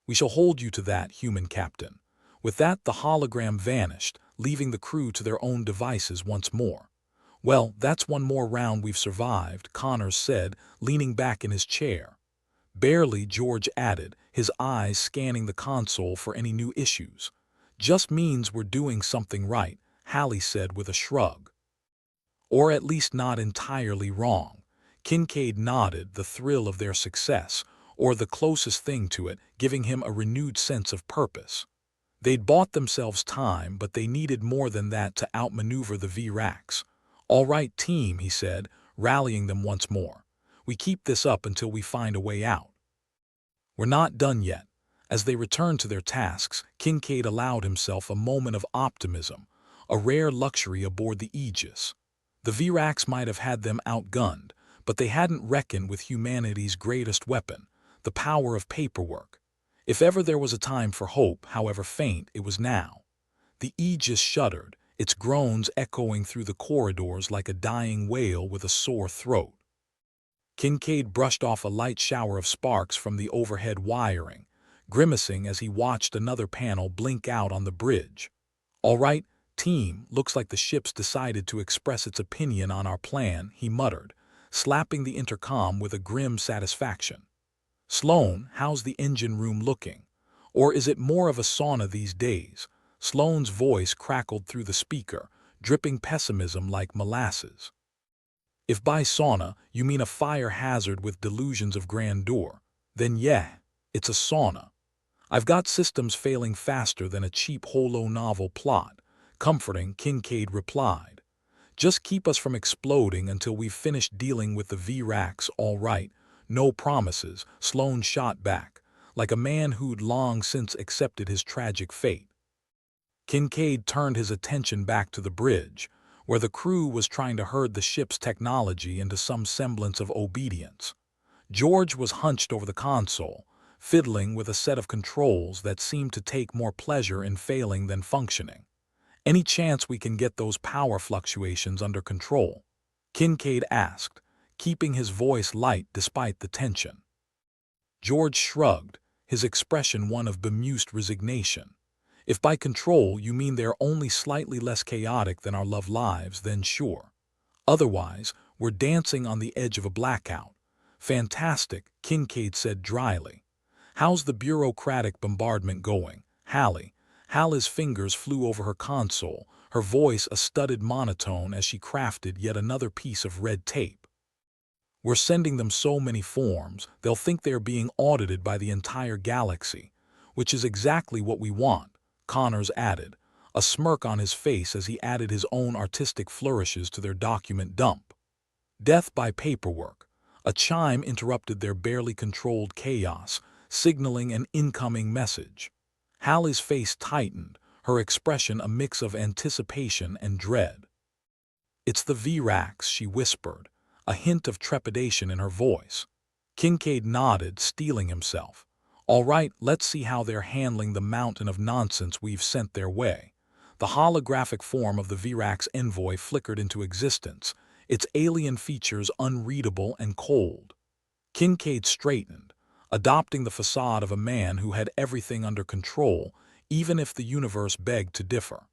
We shall hold you to that, human captain. With that, the hologram vanished, leaving the crew to their own devices once more. Well, that's one more round we've survived, Connors said, leaning back in his chair. Barely, George added, his eyes scanning the console for any new issues. Just means we're doing something right, Hallie said with a shrug. Or at least not entirely wrong. Kincaid nodded, the thrill of their success, or the closest thing to it, giving him a renewed sense of purpose. They'd bought themselves time, but they needed more than that to outmaneuver the VRAX. All right, team, he said, rallying them once more. We keep this up until we find a way out. We're not done yet. As they returned to their tasks, Kincaid allowed himself a moment of optimism, a rare luxury aboard the Aegis. The VRAX might have had them outgunned, but they hadn't reckoned with humanity's greatest weapon, the power of paperwork. If ever there was a time for hope, however faint, it was now. The Aegis shuddered, its groans echoing through the corridors like a dying whale with a sore throat. Kincaid brushed off a light shower of sparks from the overhead wiring, grimacing as he watched another panel blink out on the bridge. All right, team, looks like the ship's decided to express its opinion on our plan, he muttered, slapping the intercom with a grim satisfaction. Sloan, how's the engine room looking? Or is it more of a sauna these days? Sloan's voice crackled through the speaker, dripping pessimism like molasses. If by sauna you mean a fire hazard with delusions of grandeur, then yeah, it's a sauna. I've got systems failing faster than a cheap holo novel plot, comforting, Kincaid replied. Just keep us from exploding until we've finished dealing with the VRAX, all right. No promises, Sloan shot back, like a man who'd long since accepted his tragic fate. Kincaid turned his attention back to the bridge, where the crew was trying to herd the ship's technology into some semblance of obedience. George was hunched over the console, fiddling with a set of controls that seemed to take more pleasure in failing than functioning. Any chance we can get those power fluctuations under control? Kincaid asked, keeping his voice light despite the tension. George shrugged, his expression one of bemused resignation. If by control you mean they're only slightly less chaotic than our love lives, then sure. Otherwise, we're dancing on the edge of a blackout. Fantastic, Kincaid said dryly. How's the bureaucratic bombardment going, Hallie? Hallie's fingers flew over her console, her voice a studied monotone as she crafted yet another piece of red tape. We're sending them so many forms, they'll think they're being audited by the entire galaxy, which is exactly what we want, Connors added, a smirk on his face as he added his own artistic flourishes to their document dump. Death by paperwork. A chime interrupted their barely controlled chaos, signaling an incoming message. Hallie's face tightened, her expression a mix of anticipation and dread. It's the VRAX, she whispered, a hint of trepidation in her voice. Kincaid nodded, steeling himself. All right, let's see how they're handling the mountain of nonsense we've sent their way. The holographic form of the VRAX envoy flickered into existence, its alien features unreadable and cold. Kincaid straightened, adopting the facade of a man who had everything under control, even if the universe begged to differ.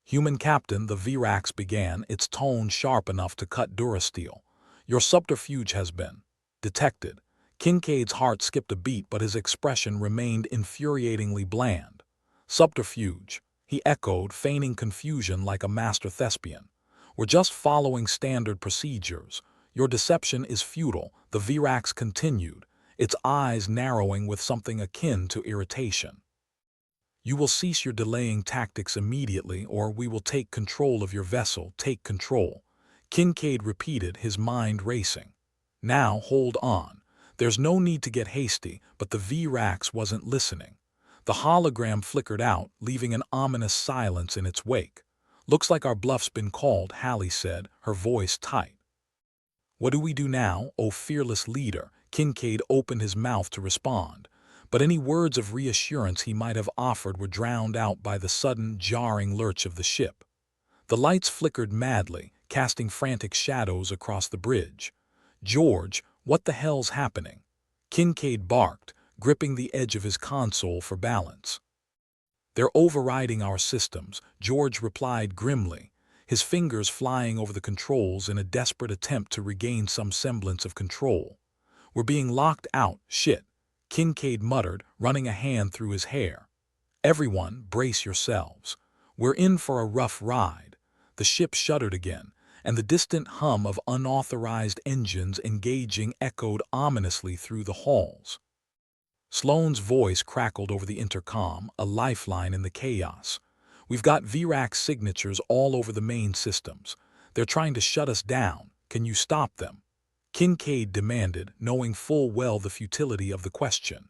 Human Captain, the VRAX began, its tone sharp enough to cut Durasteel. Your subterfuge has been detected. Kincaid's heart skipped a beat, but his expression remained infuriatingly bland. Subterfuge, he echoed, feigning confusion like a master thespian. We're just following standard procedures. Your deception is futile, the VRAX continued, its eyes narrowing with something akin to irritation. You will cease your delaying tactics immediately, or we will take control of your vessel. Take control. Kincaid repeated, his mind racing. Now hold on. There's no need to get hasty, but the VRAX wasn't listening. The hologram flickered out, leaving an ominous silence in its wake. "Looks like our bluff's been called," Hallie said, her voice tight. "What do we do now, O fearless leader?" Kincaid opened his mouth to respond, but any words of reassurance he might have offered were drowned out by the sudden, jarring lurch of the ship. The lights flickered madly, casting frantic shadows across the bridge. "George, what the hell's happening?" Kincaid barked, gripping the edge of his console for balance. "They're overriding our systems," George replied grimly, his fingers flying over the controls in a desperate attempt to regain some semblance of control. "We're being locked out, shit," Kincaid muttered, running a hand through his hair. "Everyone, brace yourselves. We're in for a rough ride." The ship shuddered again, and the distant hum of unauthorized engines engaging echoed ominously through the halls. Sloane's voice crackled over the intercom, a lifeline in the chaos. "We've got VRAX signatures all over the main systems. They're trying to shut us down. Can you stop them?" Kincaid demanded, knowing full well the futility of the question.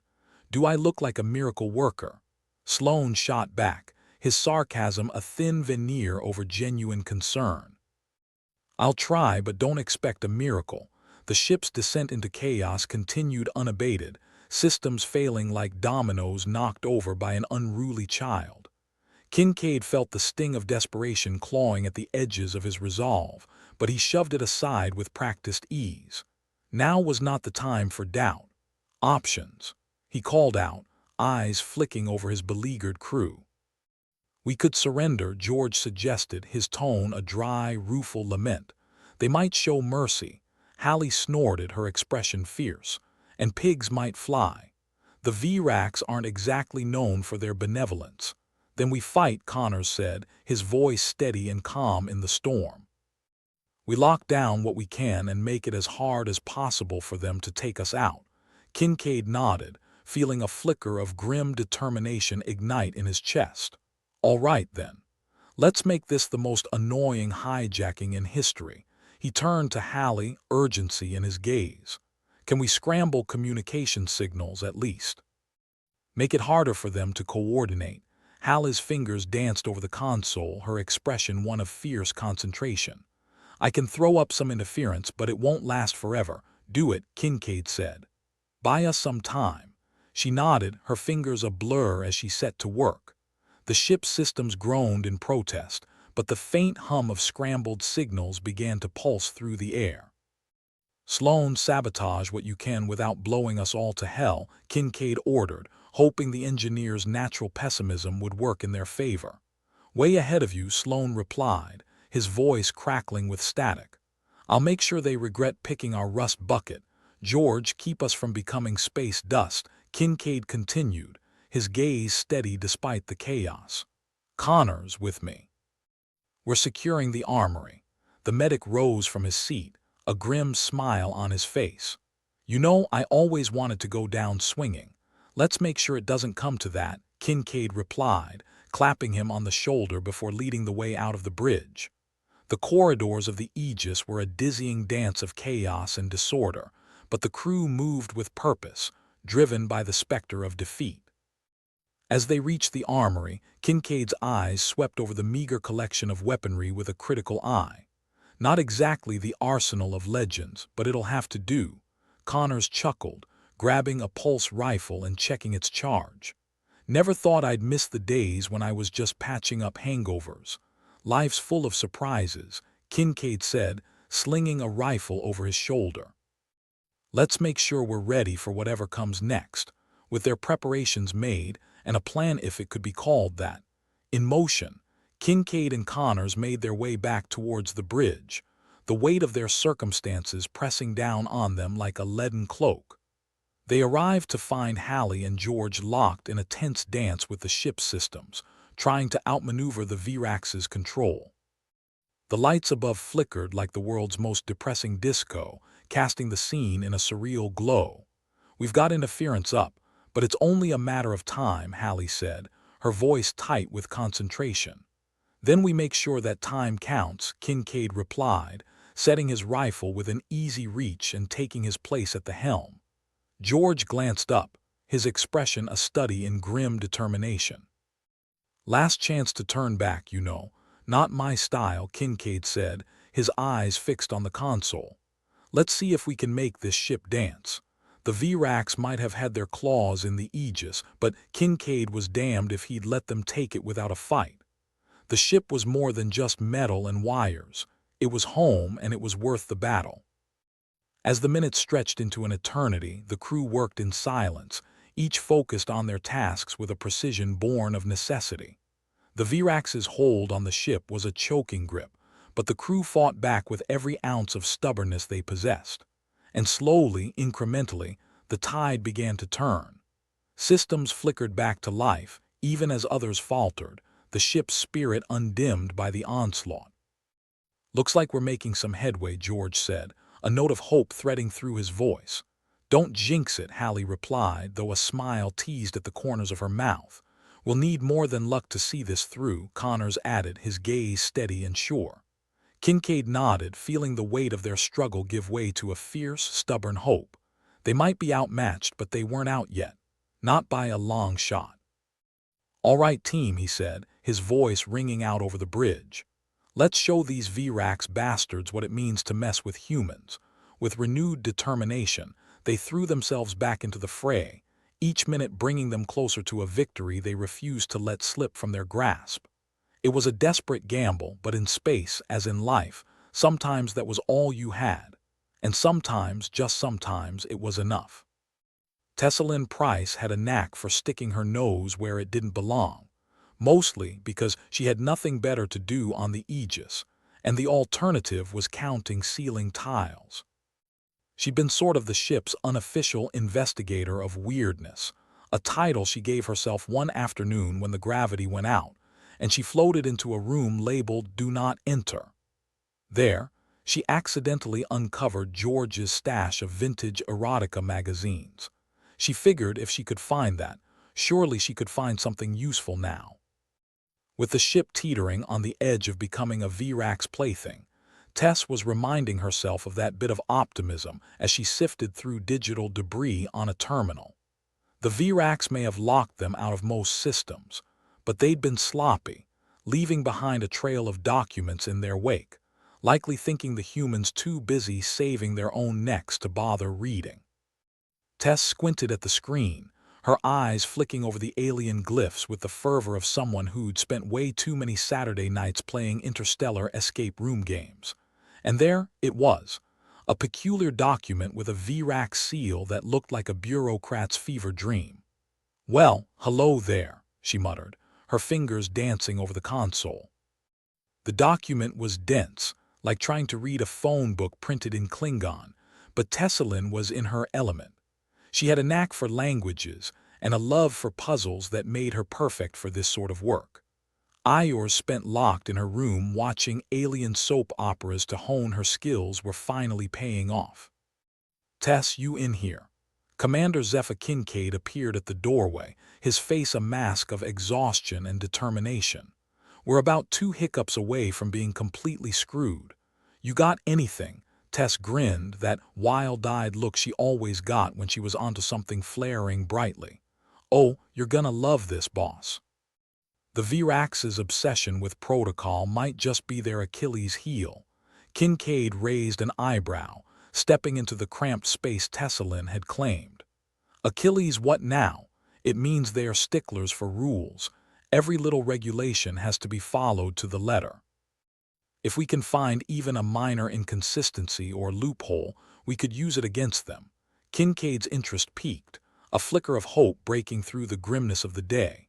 "Do I look like a miracle worker?" Sloane shot back, his sarcasm a thin veneer over genuine concern. "I'll try, but don't expect a miracle." The ship's descent into chaos continued unabated, systems failing like dominoes knocked over by an unruly child. Kincaid felt the sting of desperation clawing at the edges of his resolve, but he shoved it aside with practiced ease. Now was not the time for doubt. "Options," he called out, eyes flicking over his beleaguered crew. "We could surrender," George suggested, his tone a dry, rueful lament. "They might show mercy." Hallie snorted, her expression fierce. "And pigs might fly. The VRAX aren't exactly known for their benevolence." "Then we fight," Connors said, his voice steady and calm in the storm. "We lock down what we can and make it as hard as possible for them to take us out." Kincaid nodded, feeling a flicker of grim determination ignite in his chest. "All right, then. Let's make this the most annoying hijacking in history." He turned to Hallie, urgency in his gaze. "Can we scramble communication signals at least? Make it harder for them to coordinate." Hallie's fingers danced over the console, her expression one of fierce concentration. "I can throw up some interference, but it won't last forever." "Do it," Kincaid said. "Buy us some time." She nodded, her fingers a blur as she set to work. The ship's systems groaned in protest, but the faint hum of scrambled signals began to pulse through the air. "Sloane, sabotage what you can without blowing us all to hell," Kincaid ordered, hoping the engineers' natural pessimism would work in their favor. "Way ahead of you," Sloane replied, his voice crackling with static. "I'll make sure they regret picking our rust bucket. George, keep us from becoming space dust," Kincaid continued, his gaze steady despite the chaos. "Connors, with me. We're securing the armory." The medic rose from his seat, a grim smile on his face. "You know, I always wanted to go down swinging." "Let's make sure it doesn't come to that," Kincaid replied, clapping him on the shoulder before leading the way out of the bridge. The corridors of the Aegis were a dizzying dance of chaos and disorder, but the crew moved with purpose, driven by the specter of defeat. As they reached the armory, Kincaid's eyes swept over the meager collection of weaponry with a critical eye. "Not exactly the arsenal of legends, but it'll have to do." Connors chuckled, grabbing a pulse rifle and checking its charge. "Never thought I'd miss the days when I was just patching up hangovers." "Life's full of surprises," Kincaid said, slinging a rifle over his shoulder. "Let's make sure we're ready for whatever comes next." With their preparations made, and a plan if it could be called that, in motion, Kincaid and Connors made their way back towards the bridge, the weight of their circumstances pressing down on them like a leaden cloak. They arrived to find Hallie and George locked in a tense dance with the ship's systems, trying to outmaneuver the VRAX's control. The lights above flickered like the world's most depressing disco, casting the scene in a surreal glow. "We've got interference up, but it's only a matter of time," Hallie said, her voice tight with concentration. "Then we make sure that time counts," Kincaid replied, setting his rifle within easy reach and taking his place at the helm. George glanced up, his expression a study in grim determination. "Last chance to turn back, you know. Not my style," Kincaid said, his eyes fixed on the console. "Let's see if we can make this ship dance." The Virax might have had their claws in the Aegis, but Kincaid was damned if he'd let them take it without a fight. The ship was more than just metal and wires. It was home, and it was worth the battle. As the minutes stretched into an eternity, the crew worked in silence, each focused on their tasks with a precision born of necessity. The Virax's hold on the ship was a choking grip, but the crew fought back with every ounce of stubbornness they possessed. And slowly, incrementally, the tide began to turn. Systems flickered back to life, even as others faltered, the ship's spirit undimmed by the onslaught. "Looks like we're making some headway," George said, a note of hope threading through his voice. "Don't jinx it," Hallie replied, though a smile teased at the corners of her mouth. "We'll need more than luck to see this through," Connors added, his gaze steady and sure. Kincaid nodded, feeling the weight of their struggle give way to a fierce, stubborn hope. They might be outmatched, but they weren't out yet. Not by a long shot. "All right, team," he said, his voice ringing out over the bridge. "Let's show these Virax bastards what it means to mess with humans." With renewed determination, they threw themselves back into the fray, each minute bringing them closer to a victory they refused to let slip from their grasp. It was a desperate gamble, but in space, as in life, sometimes that was all you had. And sometimes, just sometimes, it was enough. Tessalyn Price had a knack for sticking her nose where it didn't belong, mostly because she had nothing better to do on the Aegis, and the alternative was counting ceiling tiles. She'd been sort of the ship's unofficial investigator of weirdness, a title she gave herself one afternoon when the gravity went out, and she floated into a room labeled "Do Not Enter." There, she accidentally uncovered George's stash of vintage erotica magazines. She figured if she could find that, surely she could find something useful now. With the ship teetering on the edge of becoming a Virax plaything, Tess was reminding herself of that bit of optimism as she sifted through digital debris on a terminal. The Virax may have locked them out of most systems, but they'd been sloppy, leaving behind a trail of documents in their wake, likely thinking the humans too busy saving their own necks to bother reading. Tess squinted at the screen, her eyes flicking over the alien glyphs with the fervor of someone who'd spent way too many Saturday nights playing interstellar escape room games. And there it was, a peculiar document with a Virax seal that looked like a bureaucrat's fever dream. "Well, hello there," she muttered, her fingers dancing over the console. The document was dense, like trying to read a phone book printed in Klingon, but Tessalyn was in her element. She had a knack for languages and a love for puzzles that made her perfect for this sort of work. Hours spent locked in her room watching alien soap operas to hone her skills were finally paying off. "Tess, you in here?" Commander Zephyr Kincaid appeared at the doorway, his face a mask of exhaustion and determination. "We're about 2 hiccups away from being completely screwed. You got anything?" Tess grinned, that wild-eyed look she always got when she was onto something flaring brightly. "Oh, you're gonna love this, boss." The Virax's obsession with protocol might just be their Achilles heel. Kincaid raised an eyebrow, stepping into the cramped space Tessalyn had claimed. "Achilles what now?" "It means they are sticklers for rules. Every little regulation has to be followed to the letter. If we can find even a minor inconsistency or loophole, we could use it against them." Kincaid's interest peaked, a flicker of hope breaking through the grimness of the day.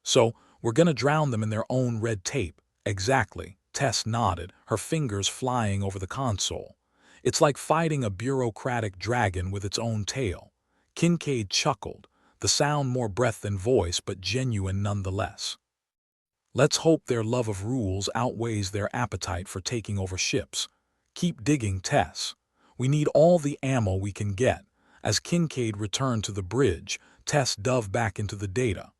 "So, we're gonna drown them in their own red tape." "Exactly," Tess nodded, her fingers flying over the console. "It's like fighting a bureaucratic dragon with its own tail." Kincaid chuckled, the sound more breath than voice but genuine nonetheless. "Let's hope their love of rules outweighs their appetite for taking over ships. Keep digging, Tess. We need all the ammo we can get." As Kincaid returned to the bridge, Tess dove back into the data.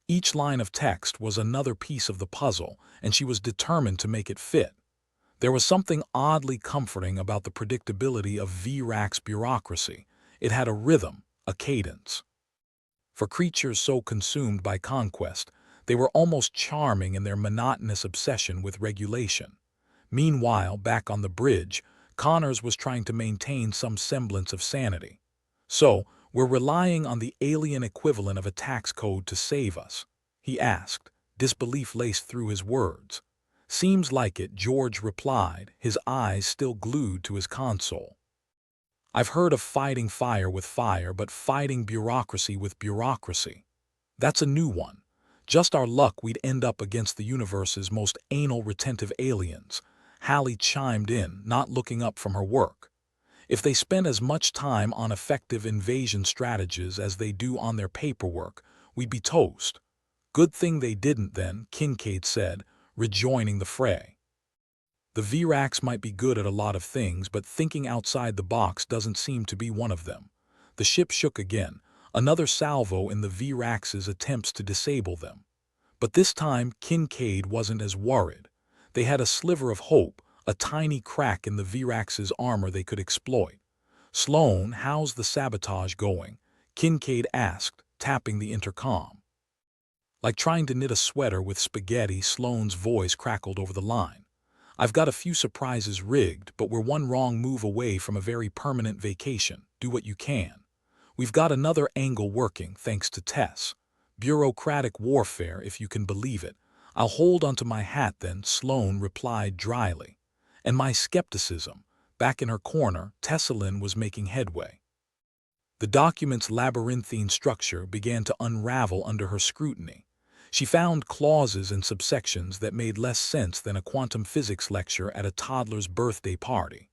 Each line of text was another piece of the puzzle, and she was determined to make it fit. There was something oddly comforting about the predictability of Virax bureaucracy. It had a rhythm, a cadence. For creatures so consumed by conquest, they were almost charming in their monotonous obsession with regulation. Meanwhile, back on the bridge, Connors was trying to maintain some semblance of sanity. "So, we're relying on the alien equivalent of a tax code to save us?" he asked, disbelief laced through his words. "Seems like it," George replied, his eyes still glued to his console. "I've heard of fighting fire with fire, but fighting bureaucracy with bureaucracy, that's a new one. Just our luck we'd end up against the universe's most anal-retentive aliens," Hallie chimed in, not looking up from her work. "If they spend as much time on effective invasion strategies as they do on their paperwork, we'd be toast." "Good thing they didn't then," Kincaid said, rejoining the fray. "The Virax might be good at a lot of things, but thinking outside the box doesn't seem to be one of them." The ship shook again, another salvo in the Virax's attempts to disable them. But this time Kincaid wasn't as worried. They had a sliver of hope, a tiny crack in the Virax's armor they could exploit. "Sloan, how's the sabotage going?" Kincaid asked, tapping the intercom. Like trying to knit a sweater with spaghetti, Sloan's voice crackled over the line. "I've got a few surprises rigged, but we're one wrong move away from a very permanent vacation. Do what you can." "We've got another angle working, thanks to Tess. Bureaucratic warfare, if you can believe it." "I'll hold onto my hat then," Sloan replied dryly. "And my skepticism." Back in her corner, Tessalin was making headway. The document's labyrinthine structure began to unravel under her scrutiny. She found clauses and subsections that made less sense than a quantum physics lecture at a toddler's birthday party.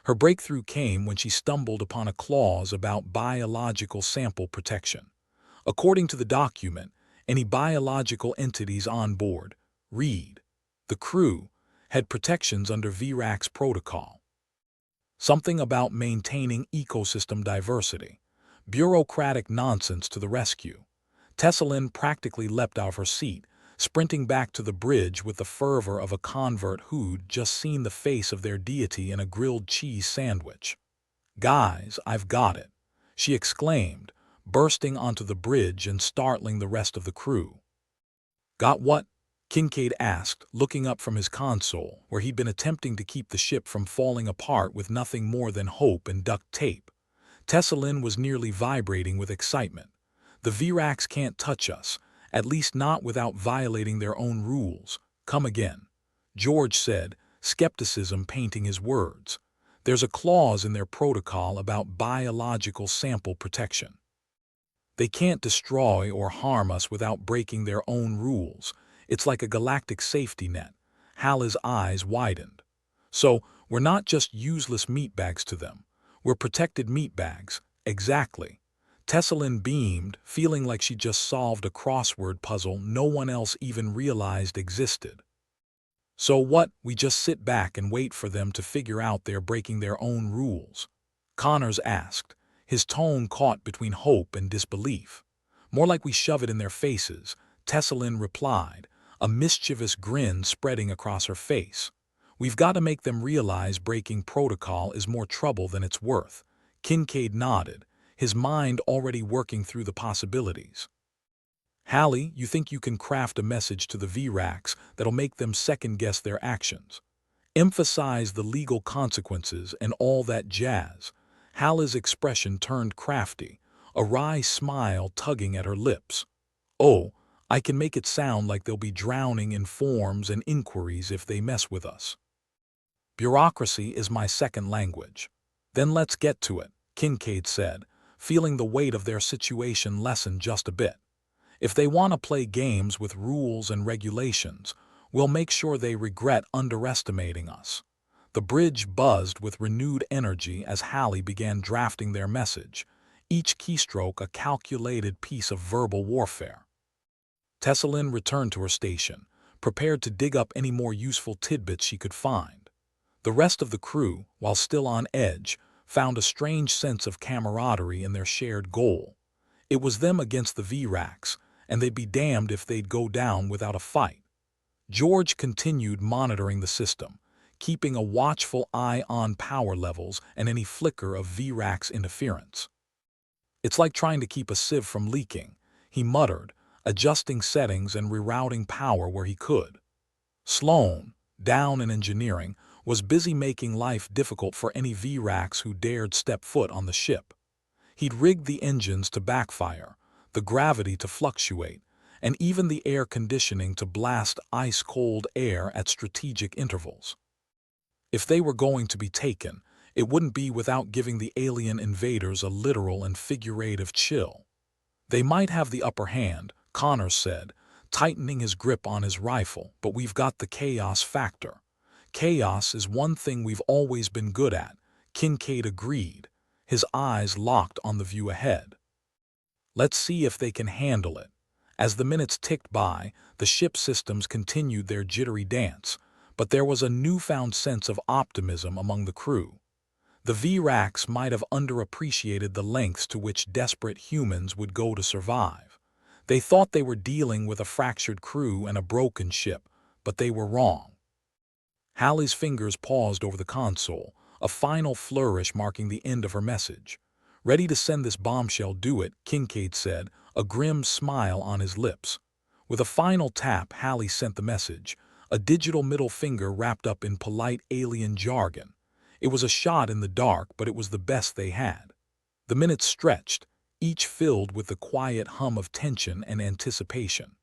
Her breakthrough came when she stumbled upon a clause about biological sample protection. According to the document, any biological entities on board, read, the crew, had protections under Virax protocol. Something about maintaining ecosystem diversity. Bureaucratic nonsense to the rescue. Tessalin practically leapt out of her seat, sprinting back to the bridge with the fervor of a convert who'd just seen the face of their deity in a grilled cheese sandwich. "Guys, I've got it," she exclaimed, bursting onto the bridge and startling the rest of the crew. "Got what?" Kincaid asked, looking up from his console, where he'd been attempting to keep the ship from falling apart with nothing more than hope and duct tape. Tessalin was nearly vibrating with excitement. "The Virax can't touch us, at least not without violating their own rules." "Come again," George said, skepticism painting his words. "There's a clause in their protocol about biological sample protection. They can't destroy or harm us without breaking their own rules. It's like a galactic safety net." Hallie's eyes widened. "So, we're not just useless meatbags to them. We're protected meatbags." "Exactly." Tessalin beamed, feeling like she just solved a crossword puzzle no one else even realized existed. "So what, we just sit back and wait for them to figure out they're breaking their own rules?" Connors asked, his tone caught between hope and disbelief. "More like we shove it in their faces," Tessalin replied, a mischievous grin spreading across her face. "We've got to make them realize breaking protocol is more trouble than it's worth." Kincaid nodded, his mind already working through the possibilities. "Hallie, you think you can craft a message to the Virax that'll make them second-guess their actions? Emphasize the legal consequences and all that jazz." Hallie's expression turned crafty, a wry smile tugging at her lips. "Oh, I can make it sound like they'll be drowning in forms and inquiries if they mess with us. Bureaucracy is my second language." "Then let's get to it," Kincaid said, feeling the weight of their situation lessen just a bit. "If they want to play games with rules and regulations, we'll make sure they regret underestimating us." The bridge buzzed with renewed energy as Hallie began drafting their message, each keystroke a calculated piece of verbal warfare. Tessalin returned to her station, prepared to dig up any more useful tidbits she could find. The rest of the crew, while still on edge, found a strange sense of camaraderie in their shared goal. It was them against the Virax, and they'd be damned if they'd go down without a fight. George continued monitoring the system, keeping a watchful eye on power levels and any flicker of Virax interference. "It's like trying to keep a sieve from leaking," he muttered, adjusting settings and rerouting power where he could. Sloan, down in engineering, was busy making life difficult for any VRACs who dared step foot on the ship. He'd rigged the engines to backfire, the gravity to fluctuate, and even the air conditioning to blast ice-cold air at strategic intervals. If they were going to be taken, it wouldn't be without giving the alien invaders a literal and figurative chill. They might have the upper hand, Connors said, tightening his grip on his rifle, but we've got the chaos factor. Chaos is one thing we've always been good at, Kincaid agreed, his eyes locked on the view ahead. Let's see if they can handle it. As the minutes ticked by, the ship systems continued their jittery dance, but there was a newfound sense of optimism among the crew. The VRACs might have underappreciated the lengths to which desperate humans would go to survive. They thought they were dealing with a fractured crew and a broken ship, but they were wrong. Hallie's fingers paused over the console, a final flourish marking the end of her message. Ready to send this bombshell, do it, Kincaid said, a grim smile on his lips. With a final tap, Hallie sent the message, a digital middle finger wrapped up in polite alien jargon. It was a shot in the dark, but it was the best they had. The minutes stretched, each filled with the quiet hum of tension and anticipation.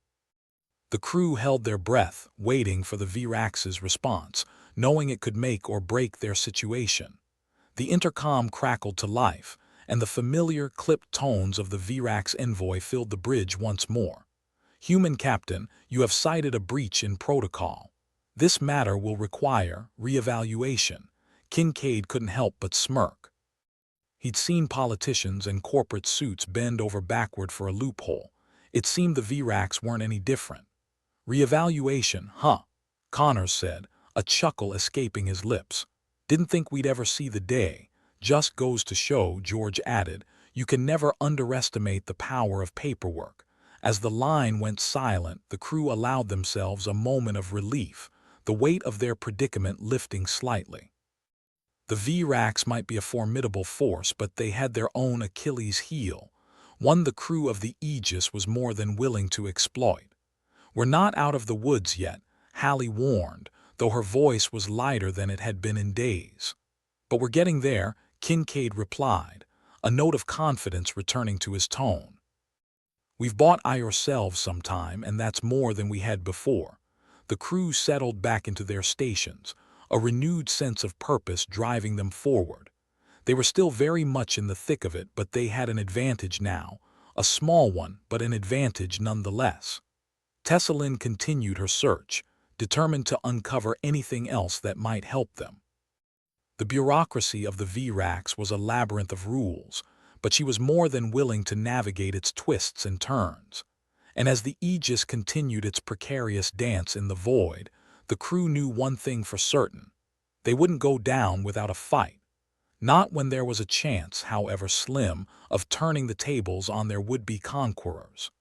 The crew held their breath, waiting for the VRAC's response, knowing it could make or break their situation. The intercom crackled to life, and the familiar, clipped tones of the VRAC's envoy filled the bridge once more. Human Captain, you have cited a breach in protocol. This matter will require re-evaluation. Kincaid couldn't help but smirk. He'd seen politicians in corporate suits bend over backward for a loophole. It seemed the VRACs weren't any different. Re-evaluation, huh? Connors said, a chuckle escaping his lips. Didn't think we'd ever see the day. Just goes to show, George added, you can never underestimate the power of paperwork. As the line went silent, the crew allowed themselves a moment of relief, the weight of their predicament lifting slightly. The VRACs might be a formidable force, but they had their own Achilles heel, one the crew of the Aegis was more than willing to exploit. We're not out of the woods yet, Hallie warned, though her voice was lighter than it had been in days. But we're getting there, Kincaid replied, a note of confidence returning to his tone. We've bought ourselves some time, and that's more than we had before. The crew settled back into their stations, a renewed sense of purpose driving them forward. They were still very much in the thick of it, but they had an advantage now, a small one, but an advantage nonetheless. Tessalin continued her search, determined to uncover anything else that might help them. The bureaucracy of the VRACs was a labyrinth of rules, but she was more than willing to navigate its twists and turns. And as the Aegis continued its precarious dance in the void, the crew knew one thing for certain. They wouldn't go down without a fight. Not when there was a chance, however slim, of turning the tables on their would-be conquerors.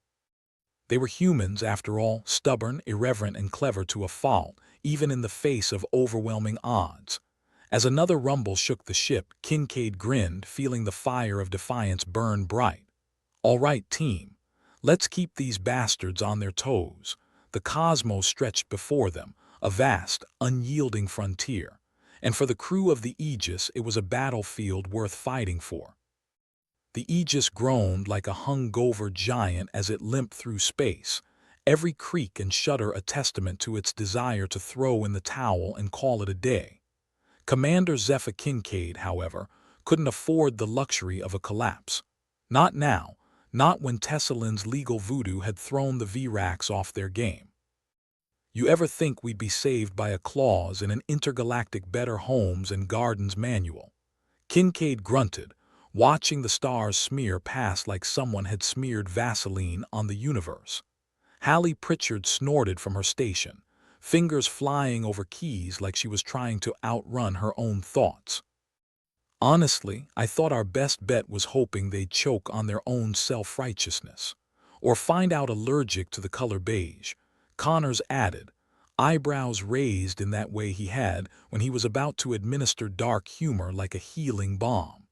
They were humans, after all, stubborn, irreverent, and clever to a fault, even in the face of overwhelming odds. As another rumble shook the ship, Kincaid grinned, feeling the fire of defiance burn bright. All right, team. Let's keep these bastards on their toes. The cosmos stretched before them, a vast, unyielding frontier. And for the crew of the Aegis, it was a battlefield worth fighting for. The Aegis groaned like a hungover giant as it limped through space, every creak and shudder a testament to its desire to throw in the towel and call it a day. Commander Zephyr Kincaid, however, couldn't afford the luxury of a collapse. Not now, not when Tessalin's legal voodoo had thrown the VRACs off their game. You ever think we'd be saved by a clause in an intergalactic Better Homes and Gardens manual? Kincaid grunted, watching the stars smear past like someone had smeared Vaseline on the universe. Hallie Pritchard snorted from her station, fingers flying over keys like she was trying to outrun her own thoughts. Honestly, I thought our best bet was hoping they'd choke on their own self-righteousness, or find out allergic to the color beige, Connors added, eyebrows raised in that way he had when he was about to administer dark humor like a healing balm.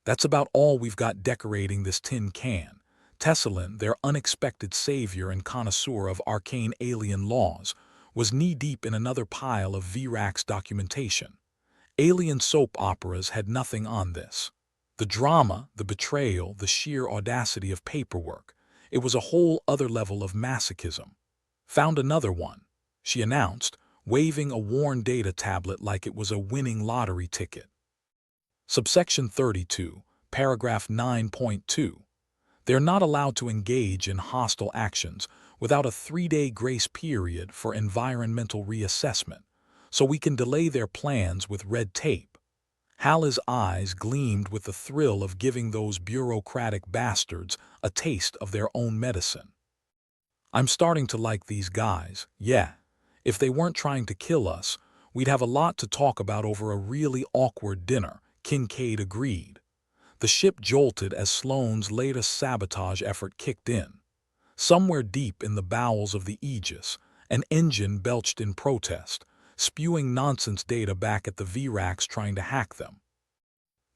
That's about all we've got decorating this tin can, Tessalin, their unexpected savior and connoisseur of arcane alien laws, was knee-deep in another pile of VRAX documentation. Alien soap operas had nothing on this. The drama, the betrayal, the sheer audacity of paperwork. It was a whole other level of masochism. Found another one, she announced, waving a worn data tablet like it was a winning lottery ticket. Subsection 32, paragraph 9.2. They are not allowed to engage in hostile actions without a 3-day grace period for environmental reassessment, so we can delay their plans with red tape. Hallie's eyes gleamed with the thrill of giving those bureaucratic bastards a taste of their own medicine. I'm starting to like these guys, yeah. If they weren't trying to kill us, we'd have a lot to talk about over a really awkward dinner, Kincaid agreed. The ship jolted as Sloane's latest sabotage effort kicked in. Somewhere deep in the bowels of the Aegis, an engine belched in protest, spewing nonsense data back at the VRAX trying to hack them.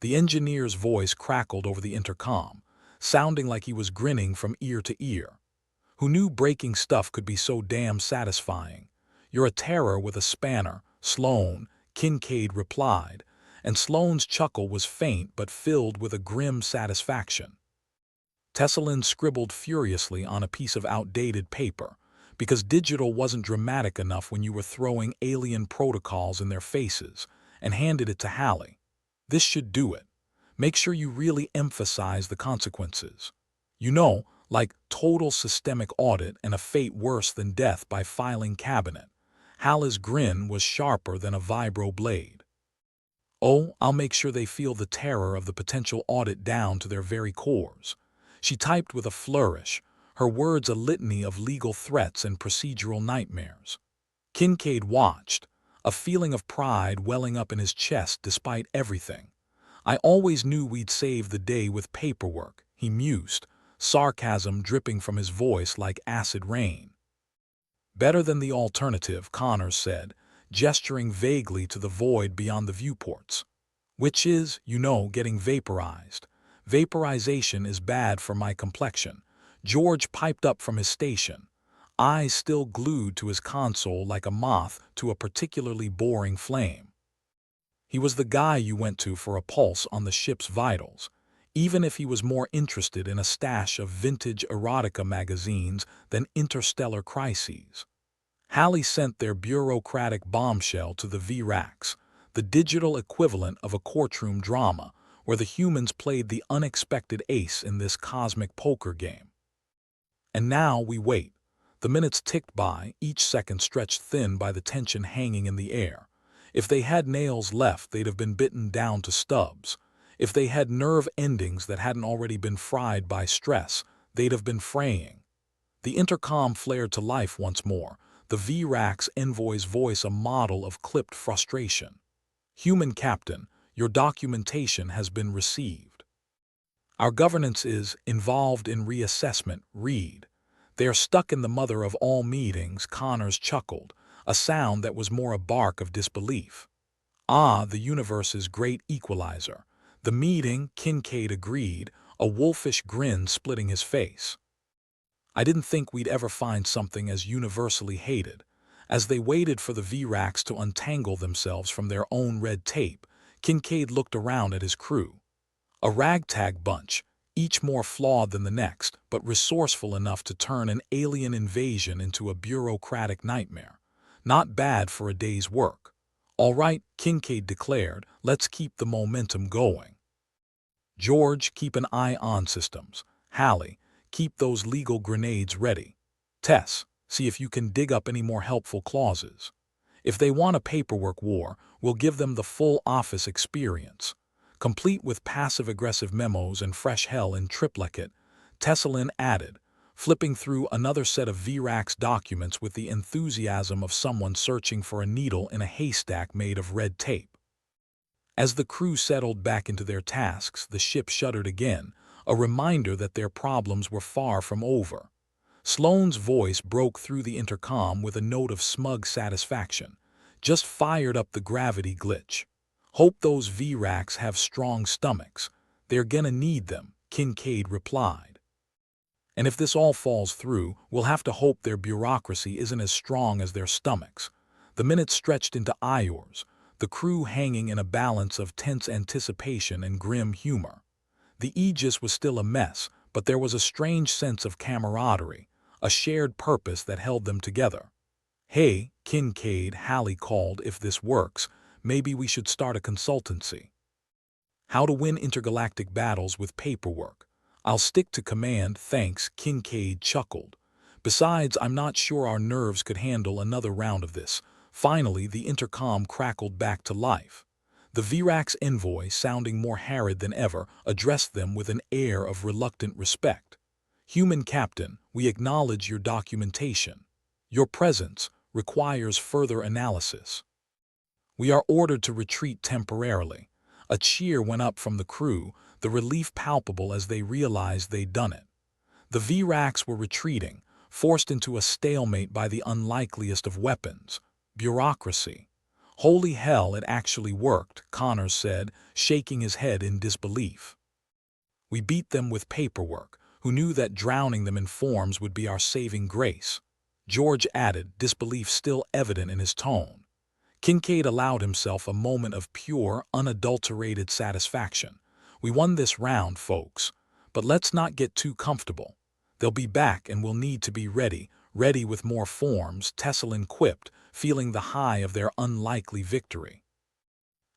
The engineer's voice crackled over the intercom, sounding like he was grinning from ear to ear. Who knew breaking stuff could be so damn satisfying? You're a terror with a spanner, Sloane, Kincaid replied, and Sloane's chuckle was faint but filled with a grim satisfaction. Tessalin scribbled furiously on a piece of outdated paper, because digital wasn't dramatic enough when you were throwing alien protocols in their faces, and handed it to Hallie. This should do it. Make sure you really emphasize the consequences. You know, like total systemic audit and a fate worse than death by filing cabinet. Hallie's grin was sharper than a vibro blade. Oh, I'll make sure they feel the terror of the potential audit down to their very cores. She typed with a flourish, her words a litany of legal threats and procedural nightmares. Kincaid watched, a feeling of pride welling up in his chest despite everything. I always knew we'd save the day with paperwork, he mused, sarcasm dripping from his voice like acid rain. Better than the alternative, Connors said, gesturing vaguely to the void beyond the viewports. Which is, you know, getting vaporized. Vaporization is bad for my complexion. George piped up from his station, eyes still glued to his console like a moth to a particularly boring flame. He was the guy you went to for a pulse on the ship's vitals, even if he was more interested in a stash of vintage erotica magazines than interstellar crises. Hallie sent their bureaucratic bombshell to the VRAX, the digital equivalent of a courtroom drama, where the humans played the unexpected ace in this cosmic poker game. And now we wait. The minutes ticked by, each second stretched thin by the tension hanging in the air. If they had nails left, they'd have been bitten down to stubs. If they had nerve endings that hadn't already been fried by stress, they'd have been fraying. The intercom flared to life once more, the VRAX envoy's voice a model of clipped frustration. Human Captain, your documentation has been received. Our governance is involved in reassessment, read. They are stuck in the mother of all meetings, Connors chuckled, a sound that was more a bark of disbelief. Ah, the universe's great equalizer. The meeting, Kincaid agreed, a wolfish grin splitting his face. I didn't think we'd ever find something as universally hated. As they waited for the VRAX to untangle themselves from their own red tape, Kincaid looked around at his crew. A ragtag bunch, each more flawed than the next, but resourceful enough to turn an alien invasion into a bureaucratic nightmare. Not bad for a day's work. All right, Kincaid declared, let's keep the momentum going. George, keep an eye on systems. Hallie, keep those legal grenades ready. Tess, see if you can dig up any more helpful clauses. If they want a paperwork war, we'll give them the full office experience. Complete with passive-aggressive memos and fresh hell in triplicate, Tessalin added, flipping through another set of VRAX documents with the enthusiasm of someone searching for a needle in a haystack made of red tape. As the crew settled back into their tasks, the ship shuddered again, a reminder that their problems were far from over. Sloane's voice broke through the intercom with a note of smug satisfaction. Just fired up the gravity glitch. Hope those VRAX have strong stomachs. They're gonna need them, Kincaid replied. And if this all falls through, we'll have to hope their bureaucracy isn't as strong as their stomachs. The minutes stretched into hours, the crew hanging in a balance of tense anticipation and grim humor. The Aegis was still a mess, but there was a strange sense of camaraderie, a shared purpose that held them together. "Hey, Kincaid," Hallie called, "if this works, maybe we should start a consultancy. How to win intergalactic battles with paperwork. I'll stick to command, thanks," Kincaid chuckled. "Besides, I'm not sure our nerves could handle another round of this." Finally, the intercom crackled back to life. The Virax envoy, sounding more harried than ever, addressed them with an air of reluctant respect. "Human Captain, we acknowledge your documentation. Your presence requires further analysis. We are ordered to retreat temporarily." A cheer went up from the crew, the relief palpable as they realized they'd done it. The Virax were retreating, forced into a stalemate by the unlikeliest of weapons: bureaucracy. "Holy hell, it actually worked," Connors said, shaking his head in disbelief. "We beat them with paperwork. Who knew that drowning them in forms would be our saving grace?" George added, disbelief still evident in his tone. Kincaid allowed himself a moment of pure, unadulterated satisfaction. "We won this round, folks. But let's not get too comfortable. They'll be back and we'll need to be ready with more forms," Tesselin quipped, feeling the high of their unlikely victory.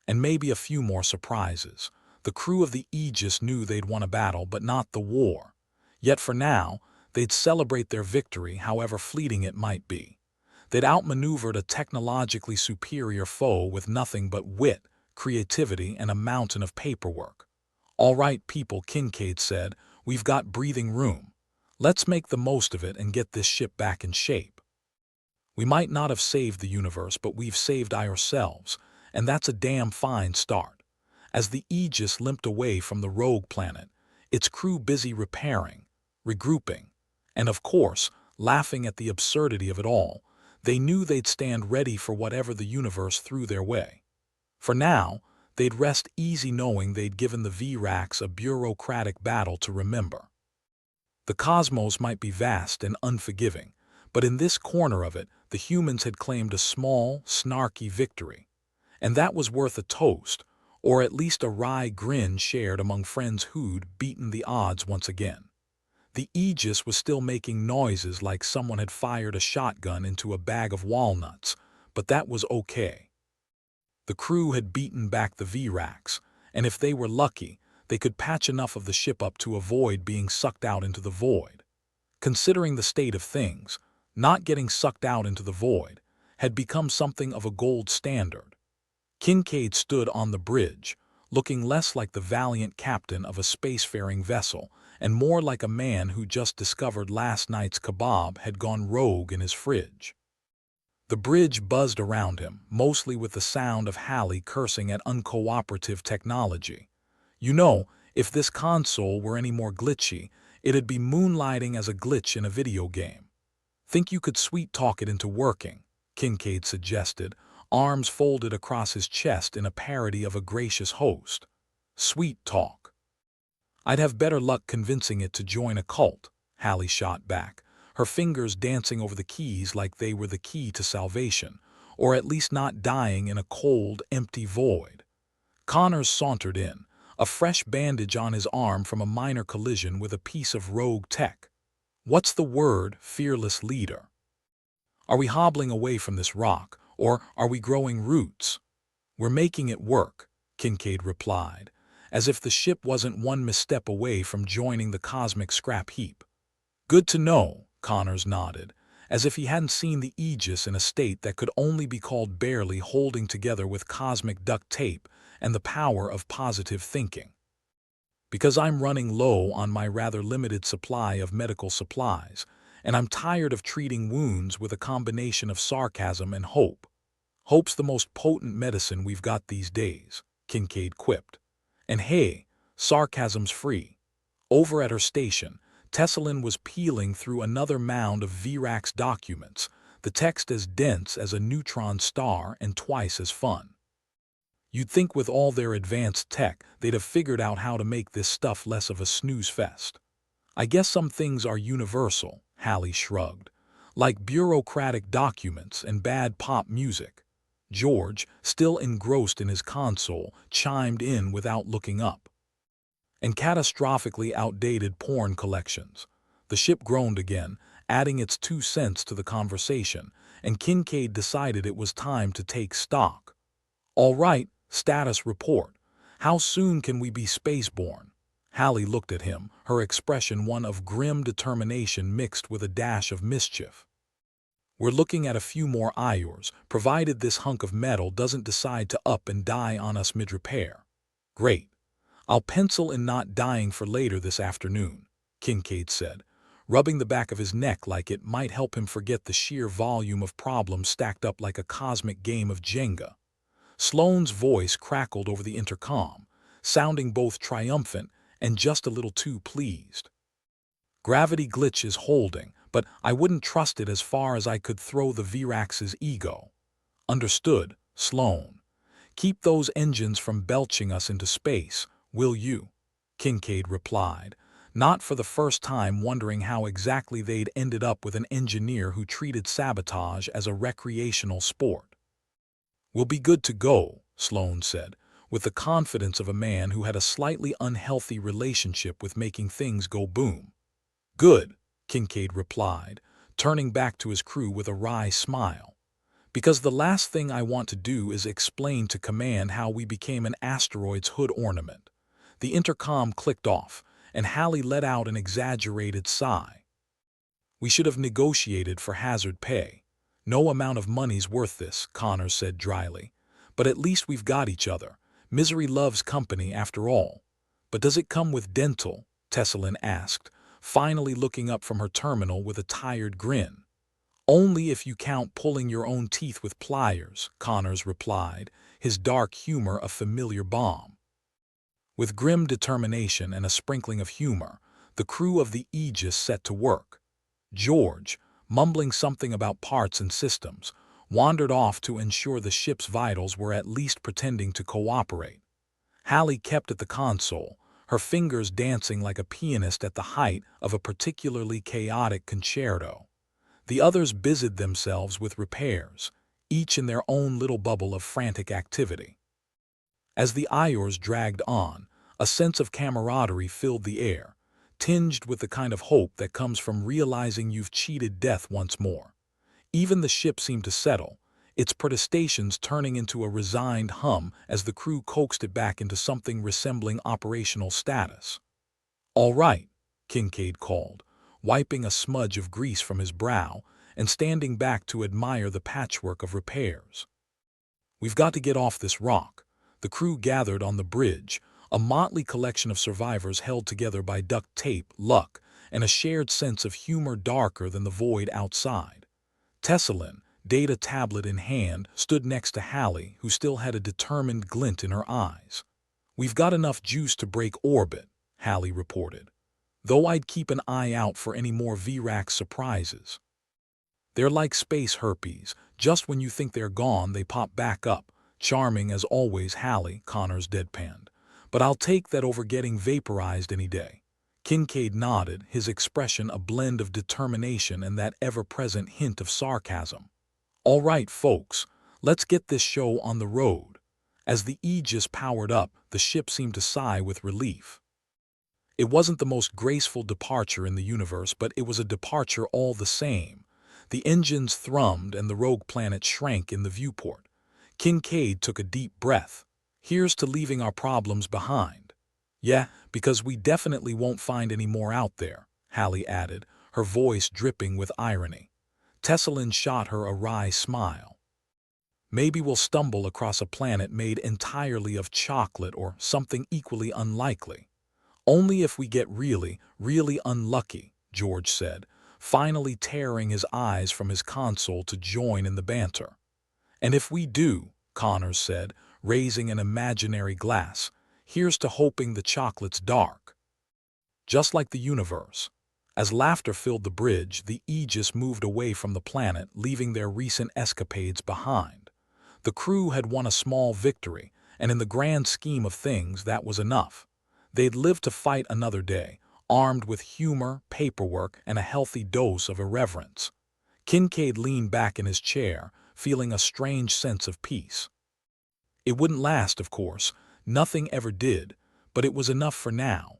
"And maybe a few more surprises." The crew of the Aegis knew they'd won a battle, but not the war. Yet for now, they'd celebrate their victory, however fleeting it might be. They'd outmaneuvered a technologically superior foe with nothing but wit, creativity, and a mountain of paperwork. "All right, people," Kincaid said, "we've got breathing room. Let's make the most of it and get this ship back in shape. We might not have saved the universe, but we've saved ourselves, and that's a damn fine start." As the Aegis limped away from the rogue planet, its crew busy repairing, regrouping, and of course, laughing at the absurdity of it all, they knew they'd stand ready for whatever the universe threw their way. For now, they'd rest easy knowing they'd given the Virax a bureaucratic battle to remember. The cosmos might be vast and unforgiving, but in this corner of it, the humans had claimed a small, snarky victory. And that was worth a toast, or at least a wry grin shared among friends who'd beaten the odds once again. The Aegis was still making noises like someone had fired a shotgun into a bag of walnuts, but that was okay. The crew had beaten back the Virax, and if they were lucky, they could patch enough of the ship up to avoid being sucked out into the void. Considering the state of things, not getting sucked out into the void had become something of a gold standard. Kincaid stood on the bridge, looking less like the valiant captain of a spacefaring vessel and more like a man who just discovered last night's kebab had gone rogue in his fridge. The bridge buzzed around him, mostly with the sound of Hallie cursing at uncooperative technology. "You know, if this console were any more glitchy, it'd be moonlighting as a glitch in a video game. Think you could sweet-talk it into working?" Kincaid suggested, arms folded across his chest in a parody of a gracious host. "Sweet talk. I'd have better luck convincing it to join a cult," Hallie shot back, her fingers dancing over the keys like they were the key to salvation, or at least not dying in a cold, empty void. Connors sauntered in, a fresh bandage on his arm from a minor collision with a piece of rogue tech. "What's the word, fearless leader? Are we hobbling away from this rock, or are we growing roots?" "We're making it work," Kincaid replied, as if the ship wasn't one misstep away from joining the cosmic scrap heap. "Good to know," Connors nodded, as if he hadn't seen the Aegis in a state that could only be called barely holding together with cosmic duct tape and the power of positive thinking. "Because I'm running low on my rather limited supply of medical supplies, and I'm tired of treating wounds with a combination of sarcasm and hope. Hope's the most potent medicine we've got these days," Kincaid quipped. "And hey, sarcasm's free." Over at her station, Tesselin was peeling through another mound of Virax documents, the text as dense as a neutron star and twice as fun. "You'd think with all their advanced tech they'd have figured out how to make this stuff less of a snooze fest. I guess some things are universal, Hallie shrugged. Like bureaucratic documents and bad pop music. George, still engrossed in his console, chimed in without looking up. And catastrophically outdated porn collections. The ship groaned again, adding its 2 cents to the conversation, and Kincaid decided it was time to take stock. All right, status report. How soon can we be spaceborne? Hallie looked at him, her expression one of grim determination mixed with a dash of mischief. We're looking at a few more hours, provided this hunk of metal doesn't decide to up and die on us mid-repair. Great. I'll pencil in not dying for later this afternoon, Kincaid said, rubbing the back of his neck like it might help him forget the sheer volume of problems stacked up like a cosmic game of Jenga. Sloane's voice crackled over the intercom, sounding both triumphant and just a little too pleased. Gravity glitch is holding, but I wouldn't trust it as far as I could throw the Virax's ego. Understood, Sloane. Keep those engines from belching us into space, will you? Kincaid replied, not for the first time wondering how exactly they'd ended up with an engineer who treated sabotage as a recreational sport. We'll be good to go, Sloane said, with the confidence of a man who had a slightly unhealthy relationship with making things go boom. Good, Kincaid replied, turning back to his crew with a wry smile. Because the last thing I want to do is explain to command how we became an asteroid's hood ornament. The intercom clicked off, and Hallie let out an exaggerated sigh. We should have negotiated for hazard pay. No amount of money's worth this, Connors said dryly. But at least we've got each other. Misery loves company after all. But does it come with dental? Tessalin asked, finally looking up from her terminal with a tired grin. Only if you count pulling your own teeth with pliers, Connors replied, his dark humor a familiar balm. With grim determination and a sprinkling of humor, the crew of the Aegis set to work. George, mumbling something about parts and systems, wandered off to ensure the ship's vitals were at least pretending to cooperate. Hallie kept at the console, her fingers dancing like a pianist at the height of a particularly chaotic concerto. The others busied themselves with repairs, each in their own little bubble of frantic activity. As the hours dragged on, a sense of camaraderie filled the air, tinged with the kind of hope that comes from realizing you've cheated death once more. Even the ship seemed to settle, its protestations turning into a resigned hum as the crew coaxed it back into something resembling operational status. All right, Kincaid called, wiping a smudge of grease from his brow and standing back to admire the patchwork of repairs. We've got to get off this rock. The crew gathered on the bridge, a motley collection of survivors held together by duct tape, luck, and a shared sense of humor darker than the void outside. Tessalin, data tablet in hand, stood next to Hallie, who still had a determined glint in her eyes. We've got enough juice to break orbit, Hallie reported, though I'd keep an eye out for any more Virax surprises. They're like space herpes. Just when you think they're gone, they pop back up. Charming as always, Hallie, Connors deadpanned. But I'll take that over getting vaporized any day. Kincaid nodded, his expression a blend of determination and that ever-present hint of sarcasm. All right, folks, let's get this show on the road. As the Aegis powered up, the ship seemed to sigh with relief. It wasn't the most graceful departure in the universe, but it was a departure all the same. The engines thrummed and the rogue planet shrank in the viewport. Kincaid took a deep breath. Here's to leaving our problems behind. Yeah, because we definitely won't find any more out there, Hallie added, her voice dripping with irony. Tessalin shot her a wry smile. Maybe we'll stumble across a planet made entirely of chocolate or something equally unlikely. Only if we get really, really unlucky, George said, finally tearing his eyes from his console to join in the banter. And if we do, Connors said, raising an imaginary glass, here's to hoping the chocolate's dark. Just like the universe. As laughter filled the bridge, the Aegis moved away from the planet, leaving their recent escapades behind. The crew had won a small victory, and in the grand scheme of things, that was enough. They'd live to fight another day, armed with humor, paperwork, and a healthy dose of irreverence. Kincaid leaned back in his chair, feeling a strange sense of peace. It wouldn't last, of course. Nothing ever did, but it was enough for now.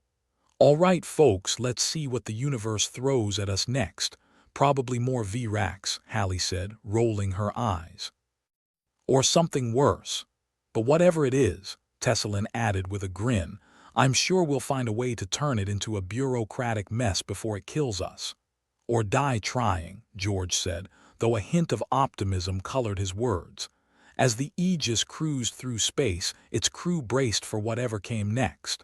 All right, folks, let's see what the universe throws at us next. Probably more VRACs, Hallie said, rolling her eyes. Or something worse. But whatever it is, Tesselin added with a grin, I'm sure we'll find a way to turn it into a bureaucratic mess before it kills us. Or die trying, George said, though a hint of optimism colored his words. As the Aegis cruised through space, its crew braced for whatever came next.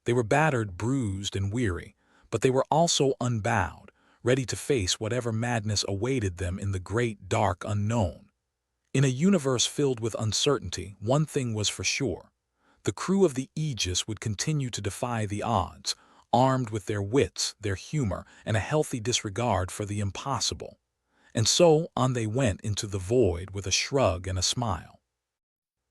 They were battered, bruised, and weary, but they were also unbowed, ready to face whatever madness awaited them in the great dark unknown. In a universe filled with uncertainty, one thing was for sure. The crew of the Aegis would continue to defy the odds, armed with their wits, their humor, and a healthy disregard for the impossible. And so on they went into the void with a shrug and a smile.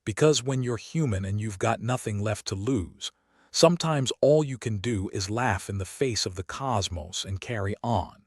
Because when you're human and you've got nothing left to lose, sometimes all you can do is laugh in the face of the cosmos and carry on.